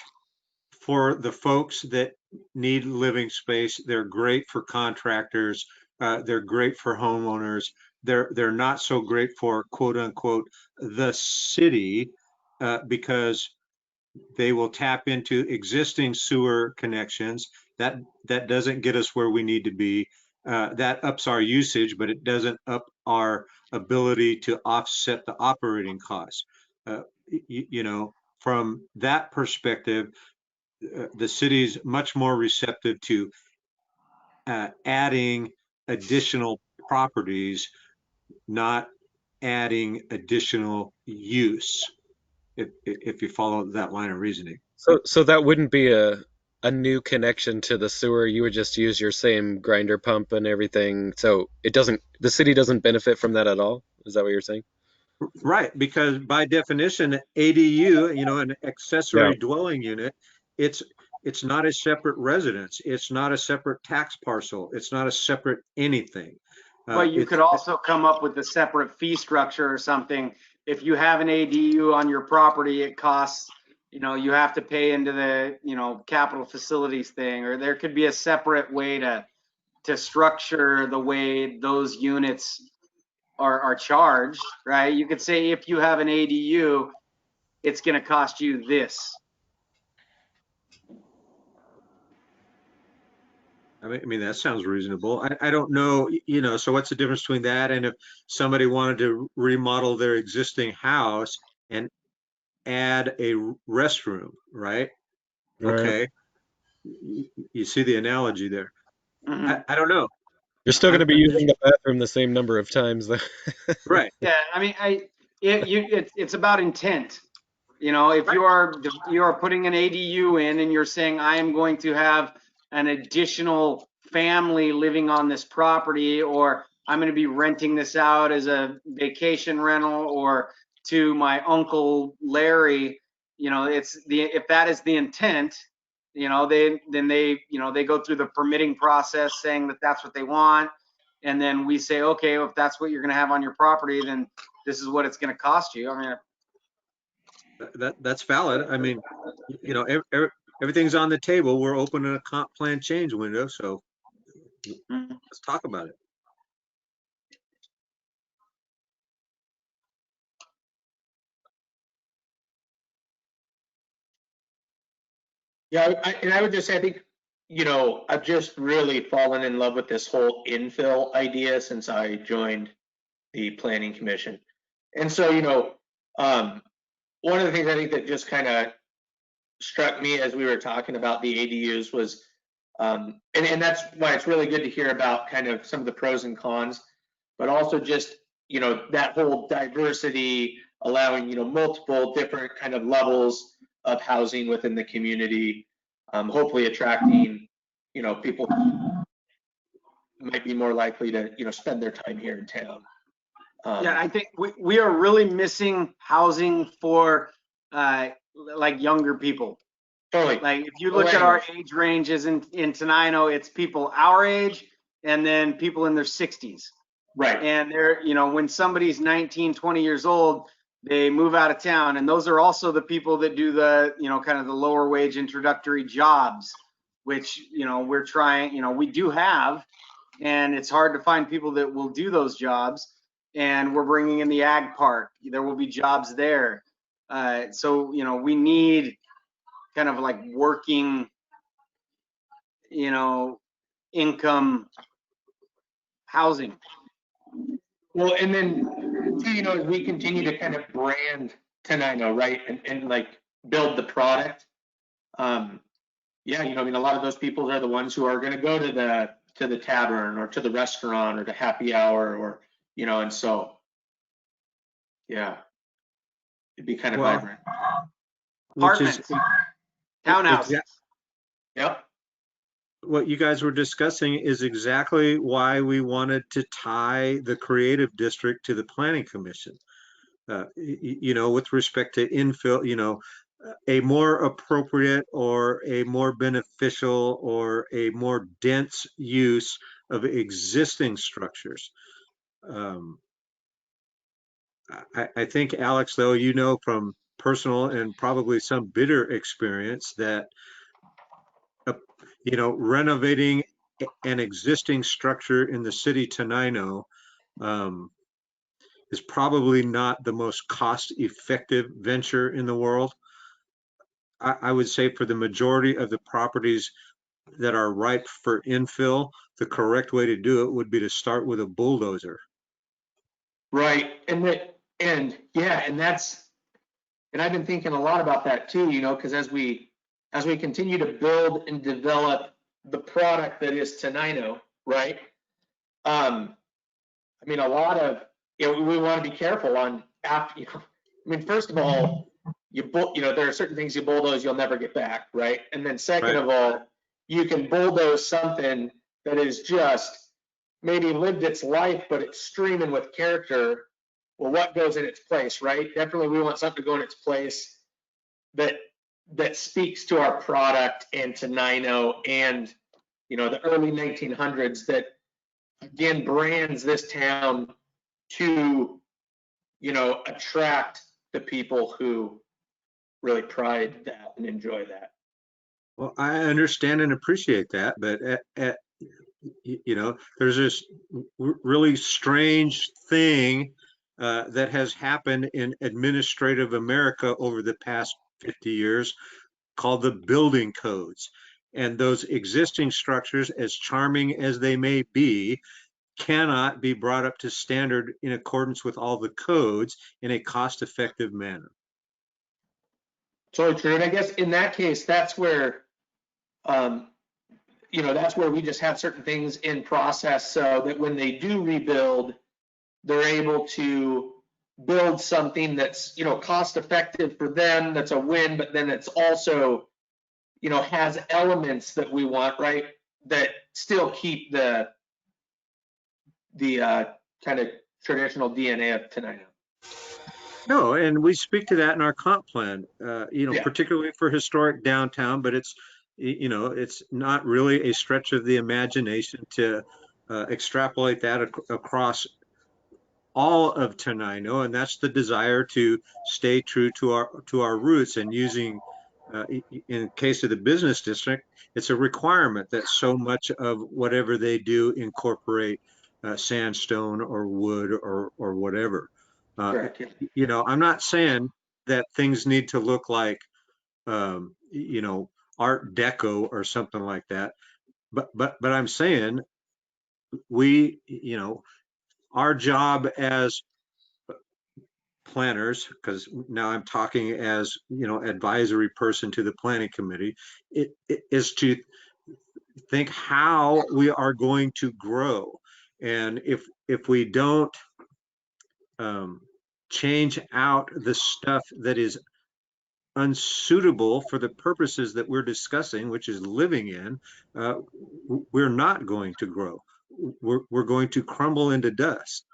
for the folks that need living space. They're great for contractors. They're great for homeowners. They're not so great for quote unquote the city, because they will tap into existing sewer connections. That doesn't get us where we need to be. That ups our usage, but it doesn't up our ability to offset the operating costs. From that perspective, the city's much more receptive to adding additional properties, not adding additional use, if you follow that line of reasoning. So that wouldn't be a new connection to the sewer. You would just use your same grinder pump and everything. So the city doesn't benefit from that at all. Is that what you're saying? Right, because by definition, ADU, you know, an accessory dwelling unit, it's not a separate residence. It's not a separate tax parcel. It's not a separate anything. But you could also come up with a separate fee structure or something. If you have an ADU on your property, it costs, you know, you have to pay into the, you know, capital facilities thing, or there could be a separate way to structure the way those units are charged, right? You could say if you have an ADU, it's going to cost you this. I mean, that sounds reasonable. I don't know, you know, so what's the difference between that and if somebody wanted to remodel their existing house and add a restroom, right? Okay. You see the analogy there. Mm-hmm. I don't know. You're still going to be using the bathroom the same number of times, though. Right. Yeah, I mean, it's about intent. You know, if you are putting an ADU in and you're saying I am going to have an additional family living on this property, or I'm going to be renting this out as a vacation rental or to my uncle Larry, you know, if that is the intent, you know, they go through the permitting process saying that that's what they want. And then we say, okay, well, if that's what you're going to have on your property, then this is what it's going to cost you. I mean, that's valid. I mean, you know, everything's on the table. We're opening a comp plan change window, so let's talk about it. Yeah, I would just say, I think, you know, I've just really fallen in love with this whole infill idea since I joined the Planning Commission. And so, you know, one of the things I think that just kind of struck me as we were talking about the ADUs was, and that's why it's really good to hear about kind of some of the pros and cons, but also just, you know, that whole diversity, allowing, you know, multiple different kind of levels of housing within the community, hopefully attracting, you know, people who might be more likely to, you know, spend their time here in town. Yeah, I think we are really missing housing for like younger people. Totally. Like if you look at our age ranges in Tenino, it's people our age and then people in their 60s. Right. And they're, you know, when somebody's 19, 20 years old, they move out of town. And those are also the people that do the, you know, kind of the lower wage introductory jobs, which, you know, we're trying, you know, we do have, and it's hard to find people that will do those jobs. And we're bringing in the ag park. There will be jobs there. So, you know, we need kind of like working, you know, income housing. Well, and then, you know, as we continue to kind of brand Tenino, right, and like build the product, yeah, you know, I mean, a lot of those people are the ones who are going to go to the tavern or to the restaurant or to happy hour, or, you know, and so, yeah, it'd be kind of vibrant. Apartments, townhouses. Yep. What you guys were discussing is exactly why we wanted to tie the creative district to the Planning Commission. You know, with respect to infill, you know, a more appropriate or a more beneficial or a more dense use of existing structures. I think, Alex, though, you know from personal and probably some bitter experience that, you know, renovating an existing structure in the city Tenino is probably not the most cost-effective venture in the world. I would say for the majority of the properties that are ripe for infill, the correct way to do it would be to start with a bulldozer. Right, and I've been thinking a lot about that too, you know, because as we continue to build and develop the product that is Tenino, right? I mean, a lot of, you know, we want to be careful on after, you know, I mean, first of all, you know, there are certain things you bulldoze you'll never get back, right? And then second of all, you can bulldoze something that is just maybe lived its life, but it's streaming with character. well, what goes in its place, right? Definitely we want something to go in its place that speaks to our product and to Tenino and, you know, the early 1900s that, again, brands this town to, you know, attract the people who really pride that and enjoy that. Well, I understand and appreciate that, but you know, there's this really strange thing that has happened in administrative America over the past 50 years called the building codes. And those existing structures, as charming as they may be, cannot be brought up to standard in accordance with all the codes in a cost-effective manner. Totally true. And I guess in that case, that's where, you know, that's where we just have certain things in process so that when they do rebuild, they're able to build something that's, you know, cost effective for them, that's a win, but then it's also, you know, has elements that we want, right? That still keep the kind of traditional DNA of Tenino. No, and we speak to that in our comp plan, you know, particularly for historic downtown, but it's, you know, it's not really a stretch of the imagination to extrapolate that across all of Tenino, and that's the desire to stay true to our roots. And using, in case of the business district, it's a requirement that so much of whatever they do incorporate sandstone or wood or whatever. You know, I'm not saying that things need to look like, you know, Art Deco or something like that, but I'm saying we, you know, our job as planners, because now I'm talking as, you know, advisory person to the planning committee, it is to think how we are going to grow. And if we don't change out the stuff that is unsuitable for the purposes that we're discussing, which is living in, we're not going to grow. We're going to crumble into dust.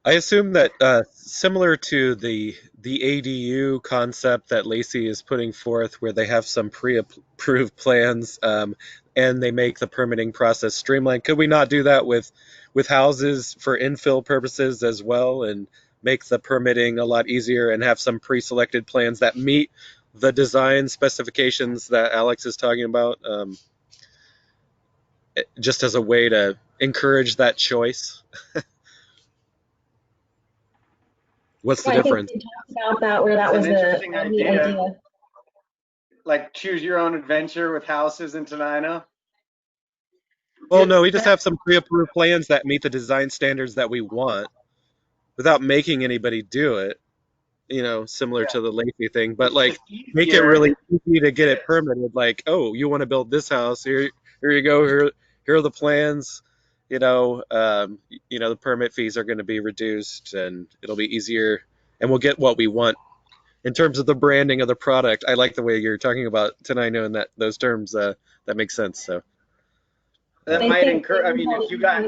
I assume that similar to the ADU concept that Lacey is putting forth, where they have some pre-approved plans and they make the permitting process streamlined, could we not do that with houses for infill purposes as well, and make the permitting a lot easier and have some pre-selected plans that meet the design specifications that Alex is talking about, just as a way to encourage that choice? What's the difference? I think we talked about that, where that was It's an interesting a neat idea. Like choose your own adventure with houses in Tenino. Well, no, we just have some pre-approved plans that meet the design standards that we want without making anybody do it, you know, similar to the Lacey thing, but like make it really easy to get it permitted. Like, oh, you want to build this house, here you go, here are the plans, you know, the permit fees are going to be reduced and it'll be easier and we'll get what we want. In terms of the branding of the product, I like the way you're talking about Tenino and those terms. That makes sense. So that might encourage. I mean, if you got,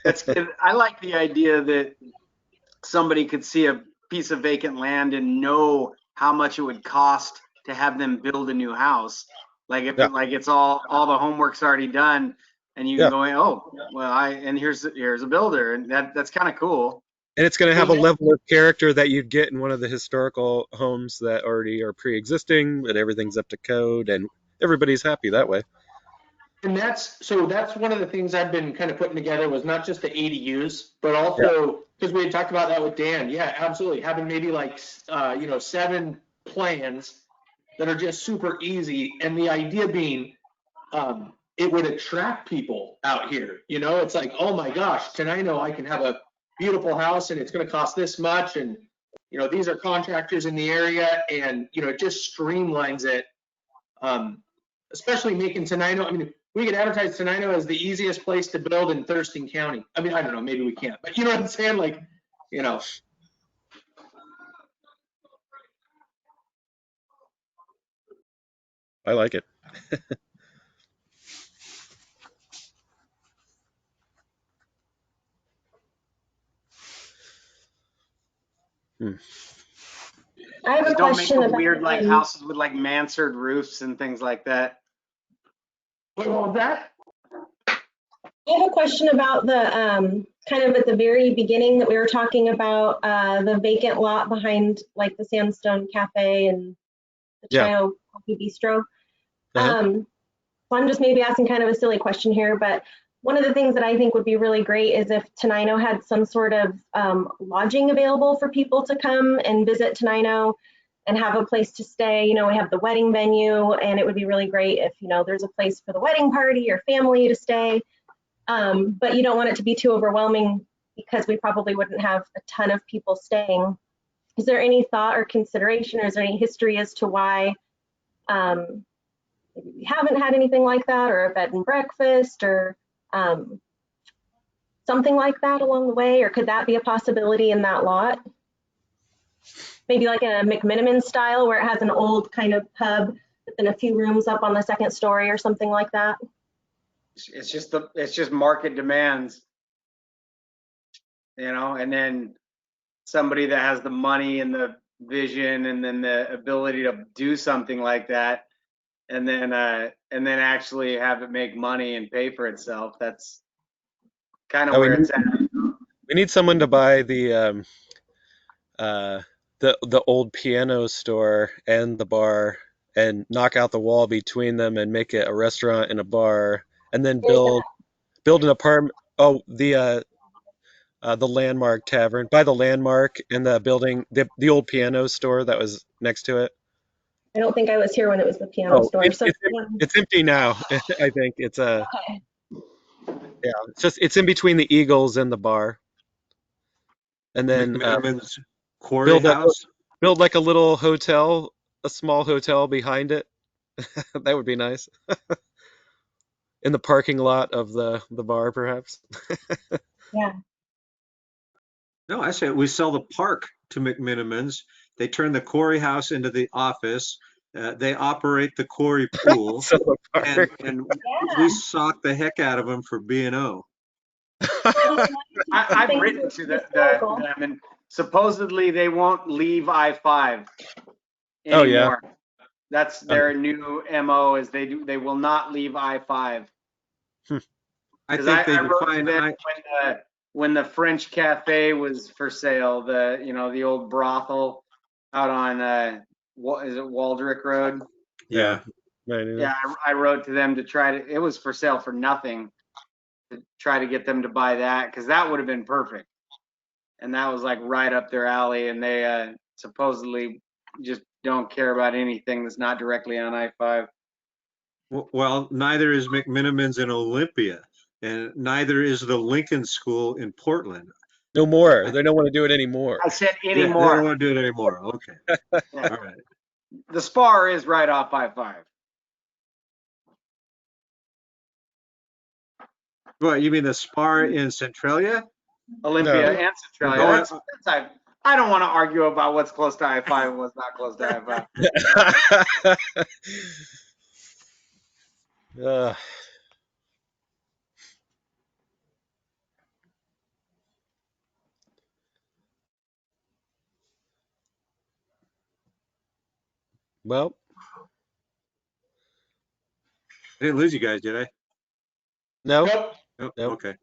that's good. I like the idea that somebody could see a piece of vacant land and know how much it would cost to have them build a new house. Like if like it's all the homework's already done, and you can go, oh, well, here's a builder, and that's kind of cool. And it's going to have a level of character that you'd get in one of the historical homes that already are pre-existing, but everything's up to code and everybody's happy that way. And that's one of the things I've been kind of putting together, was not just the ADUs, but also, because we had talked about that with Dan. Yeah, absolutely. Having maybe like, 7 plans that are just super easy. And the idea being, it would attract people out here. You know, it's like, oh my gosh, Tenino, I can have a beautiful house and it's going to cost this much. And, you know, these are contractors in the area, and, you know, it just streamlines it. Especially making Tenino, I mean, we could advertise Tenino as the easiest place to build in Thurston County. I mean, I don't know, maybe we can't, but you know what I'm saying? Like, you know. I like it. I have a Just don't make question them about weird like houses with like mansard roofs and things like that. What was that? I have a question about the kind of at the very beginning that we were talking about the vacant lot behind like the Sandstone Cafe and the Yeah. Chio Coffee Bistro. Uh-huh. So I'm just maybe asking kind of a silly question here, but one of the things that I think would be really great is if Tenino had some sort of lodging available for people to come and visit Tenino and have a place to stay. You know, we have the wedding venue, and it would be really great if, you know, there's a place for the wedding party or family to stay. But you don't want it to be too overwhelming because we probably wouldn't have a ton of people staying. Is there any thought or consideration, or is there any history as to why maybe we haven't had anything like that, or a bed and breakfast, or something like that along the way? Or could that be a possibility in that lot? Maybe like a McMiniman style where it has an old kind of pub, but then a few rooms up on the second story or something like that. It's just market demands, you know, and then somebody that has the money and the vision and then the ability to do something like that, and then actually have it make money and pay for itself. That's kind of where it's at. We need someone to buy the old piano store and the bar and knock out the wall between them and make it a restaurant and a bar, and then build an apartment. Oh, the Landmark Tavern. Buy the Landmark and the building, the old piano store that was next to it. I don't think I was here when it was the piano store. It's empty now. I think it's okay. Yeah, it's in between the Eagles and the bar. And then McMiniman's Quarry House. Build like a little hotel, a small hotel behind it. That would be nice. In the parking lot of the bar, perhaps. Yeah. No, I say we sell the park to McMiniman's. They turn the Quarry House into the office. They operate the Quarry pool, and we sock the heck out of them for B&O. I've written to them, and supposedly they won't leave I-5 anymore. Oh yeah, that's their new MO. Is they will not leave I-5. I think they define when the French Cafe was for sale, the old brothel out on what is it, Waldrick Road? Yeah. Yeah, I wrote to them to try to. It was for sale for nothing. To try to get them to buy that, because that would have been perfect, and that was like right up their alley. And they supposedly just don't care about anything that's not directly on I-5. Well, neither is McMiniman's in Olympia, and neither is the Lincoln School in Portland. No more. They don't want to do it anymore. I said anymore. Yeah, they don't want to do it anymore. Okay. Yeah. All right. The Spar is right off I-5. What, you mean the Spar in Centralia? Olympia No. and Centralia. I don't want to argue about what's close to I-5 and what's not close to I-5. Well, I didn't lose you guys, did I? no. Nope. Oh, Nope. okay.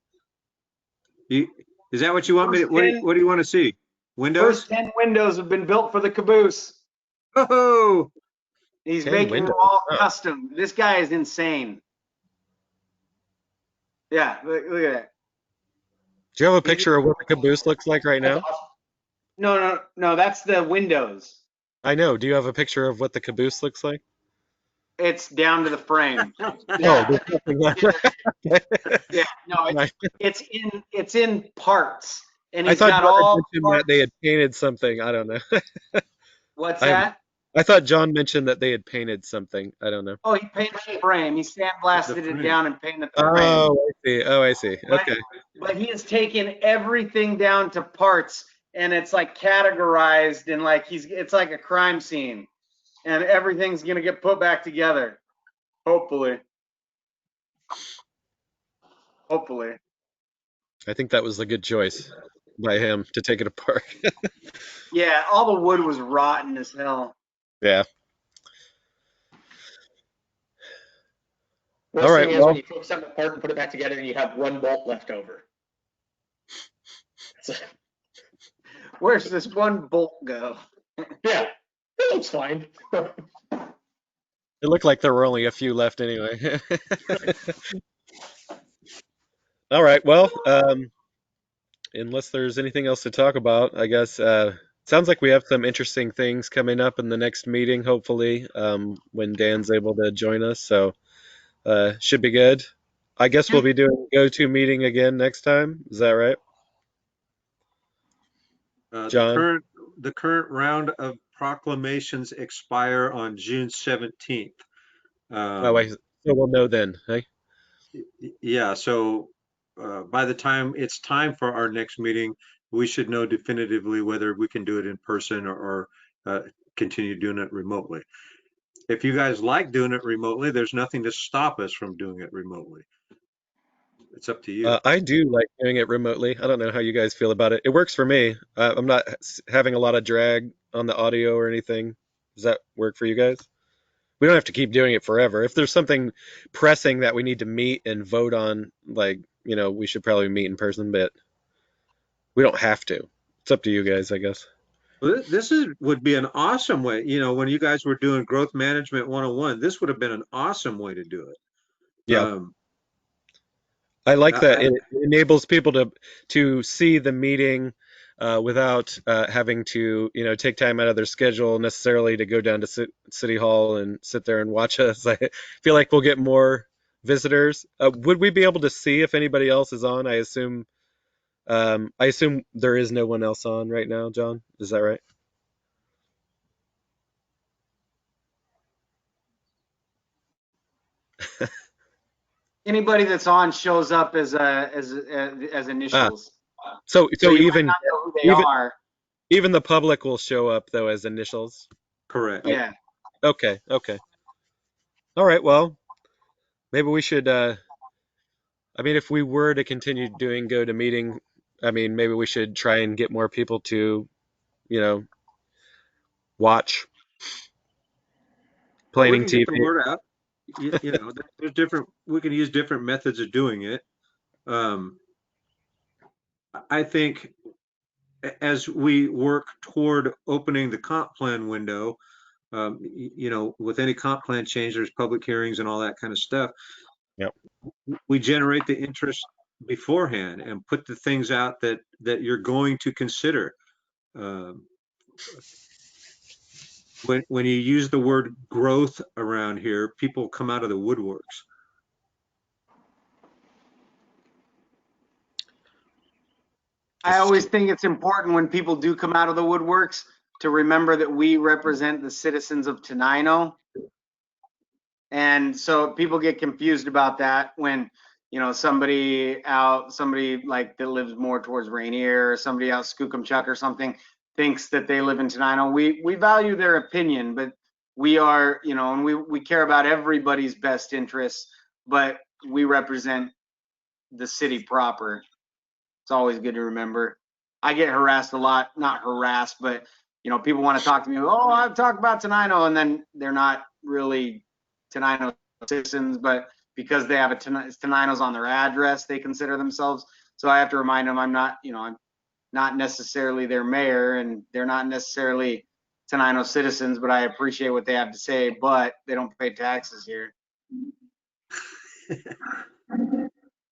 Is that what you want me to, what do you want to see? Windows? First 10 windows have been built for the caboose. Oh, He's 10 making windows. them all Oh. custom. This guy is insane. Yeah, look at that. Do you have a picture of what the caboose looks like right now? No, that's the windows. I know. Do you have a picture of what the caboose looks like? It's down to the frame. Oh, there's nothing left. Yeah, no, it's in parts, and I he's thought got John all mentioned parts. that they had painted something. I don't know. What's I- that? I thought John mentioned that they had painted something. I don't know. Oh, he painted the frame. He sandblasted The it frame. down and painted the frame. Oh, I see. Oh, I see. Okay. But he has taken everything down to parts, and it's like categorized, and like it's like a crime scene, and everything's gonna get put back together. Hopefully. I think that was a good choice. by him to take it apart. Yeah, all the wood was rotten as hell. Yeah. Worst All right. thing is Well, when you take something apart and put it back together and you have one bolt left over. So, Where's this one bolt go? yeah, it looks fine. it looked like there were only a few left anyway. All right. Well, unless there's anything else to talk about, I guess sounds like we have some interesting things coming up in the next meeting, hopefully, when Dan's able to join us. So should be good. I guess we'll be doing a go-to meeting again next time. Is that right, John? The current round of proclamations expire on June 17th. So we'll know then. Hey? Yeah, so by the time it's time for our next meeting, we should know definitively whether we can do it in person or continue doing it remotely. If you guys like doing it remotely, there's nothing to stop us from doing it remotely. It's up to you. I do like doing it remotely. I don't know how you guys feel about it. It works for me. I'm not having a lot of drag on the audio or anything. Does that work for you guys? We don't have to keep doing it forever. If there's something pressing that we need to meet and vote on, like, we should probably meet in person, but we don't have to. It's up to you guys, I guess. Well, would be an awesome way. When you guys were doing Growth Management 101, this would have been an awesome way to do it. Yeah. I like that it enables people to see the meeting without having to, take time out of their schedule necessarily to go down to City Hall and sit there and watch us. I feel like we'll get more visitors. Would we be able to see if anybody else is on? I assume there is no one else on right now, John. Is that right? Anybody that's on shows up as initials. So you even might not know who they are. Even the public will show up though as initials. Correct. Yeah. Okay. All right. Well, maybe we should. If we were to continue doing go to meeting, maybe we should try and get more people to, watch Planning we can TV. get the word out. There's different. We can use different methods of doing it. I think as we work toward opening the comp plan window, with any comp plan change, there's public hearings and all that kind of stuff. Yep. We generate the interest beforehand and put the things out that you're going to consider. When you use the word growth around here, people come out of the woodworks. I always think it's important when people do come out of the woodworks to remember that we represent the citizens of Tenino. And so people get confused about that when, somebody like that lives more towards Rainier or somebody out Skookumchuck or something thinks that they live in Tenino. We value their opinion, but we are, and we care about everybody's best interests, but we represent the city proper. It's always good to remember. I get harassed a lot, not harassed, but people want to talk to me. Oh, I've talked about Tenino, and then they're not really Tenino citizens, but because they have Tenino's on their address, they consider themselves. So I have to remind them I'm not, I'm not necessarily their mayor, and they're not necessarily Tenino citizens, but I appreciate what they have to say. But they don't pay taxes here.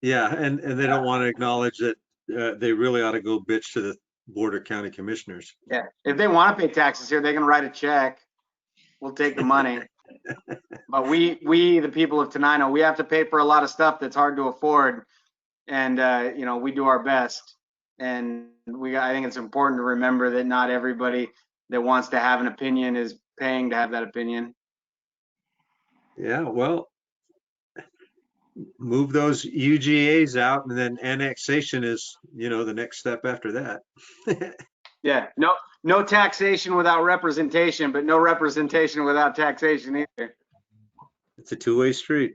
Yeah, and they don't want to acknowledge that they really ought to go bitch to the Board of County Commissioners. Yeah, if they want to pay taxes here, they can write a check. We'll take the money. But we, the people of Tenino, we have to pay for a lot of stuff that's hard to afford, and we do our best. And I think it's important to remember that not everybody that wants to have an opinion is paying to have that opinion. Yeah, well, move those UGAs out, and then annexation is, the next step after that. Yeah, no taxation without representation, but no representation without taxation either. It's a two-way street.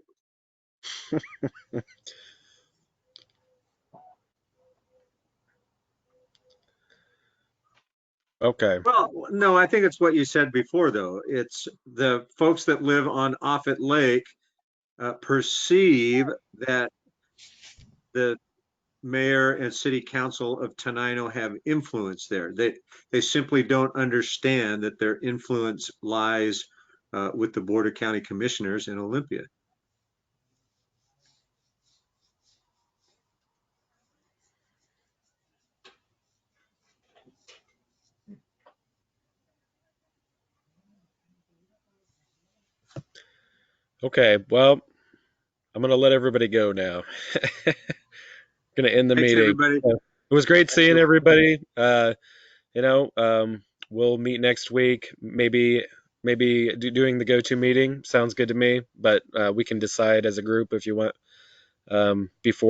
Okay. Well, no, I think it's what you said before, though. It's the folks that live on Offit Lake perceive that the mayor and city council of Tenino have influence there. They simply don't understand that their influence lies with the Board of County Commissioners in Olympia. Okay. Well, I'm going to let everybody go now. Going to end the Thanks, meeting. everybody. It was great Thank seeing you. everybody. We'll meet next week. Maybe doing the go-to meeting sounds good to me, but we can decide as a group if you want before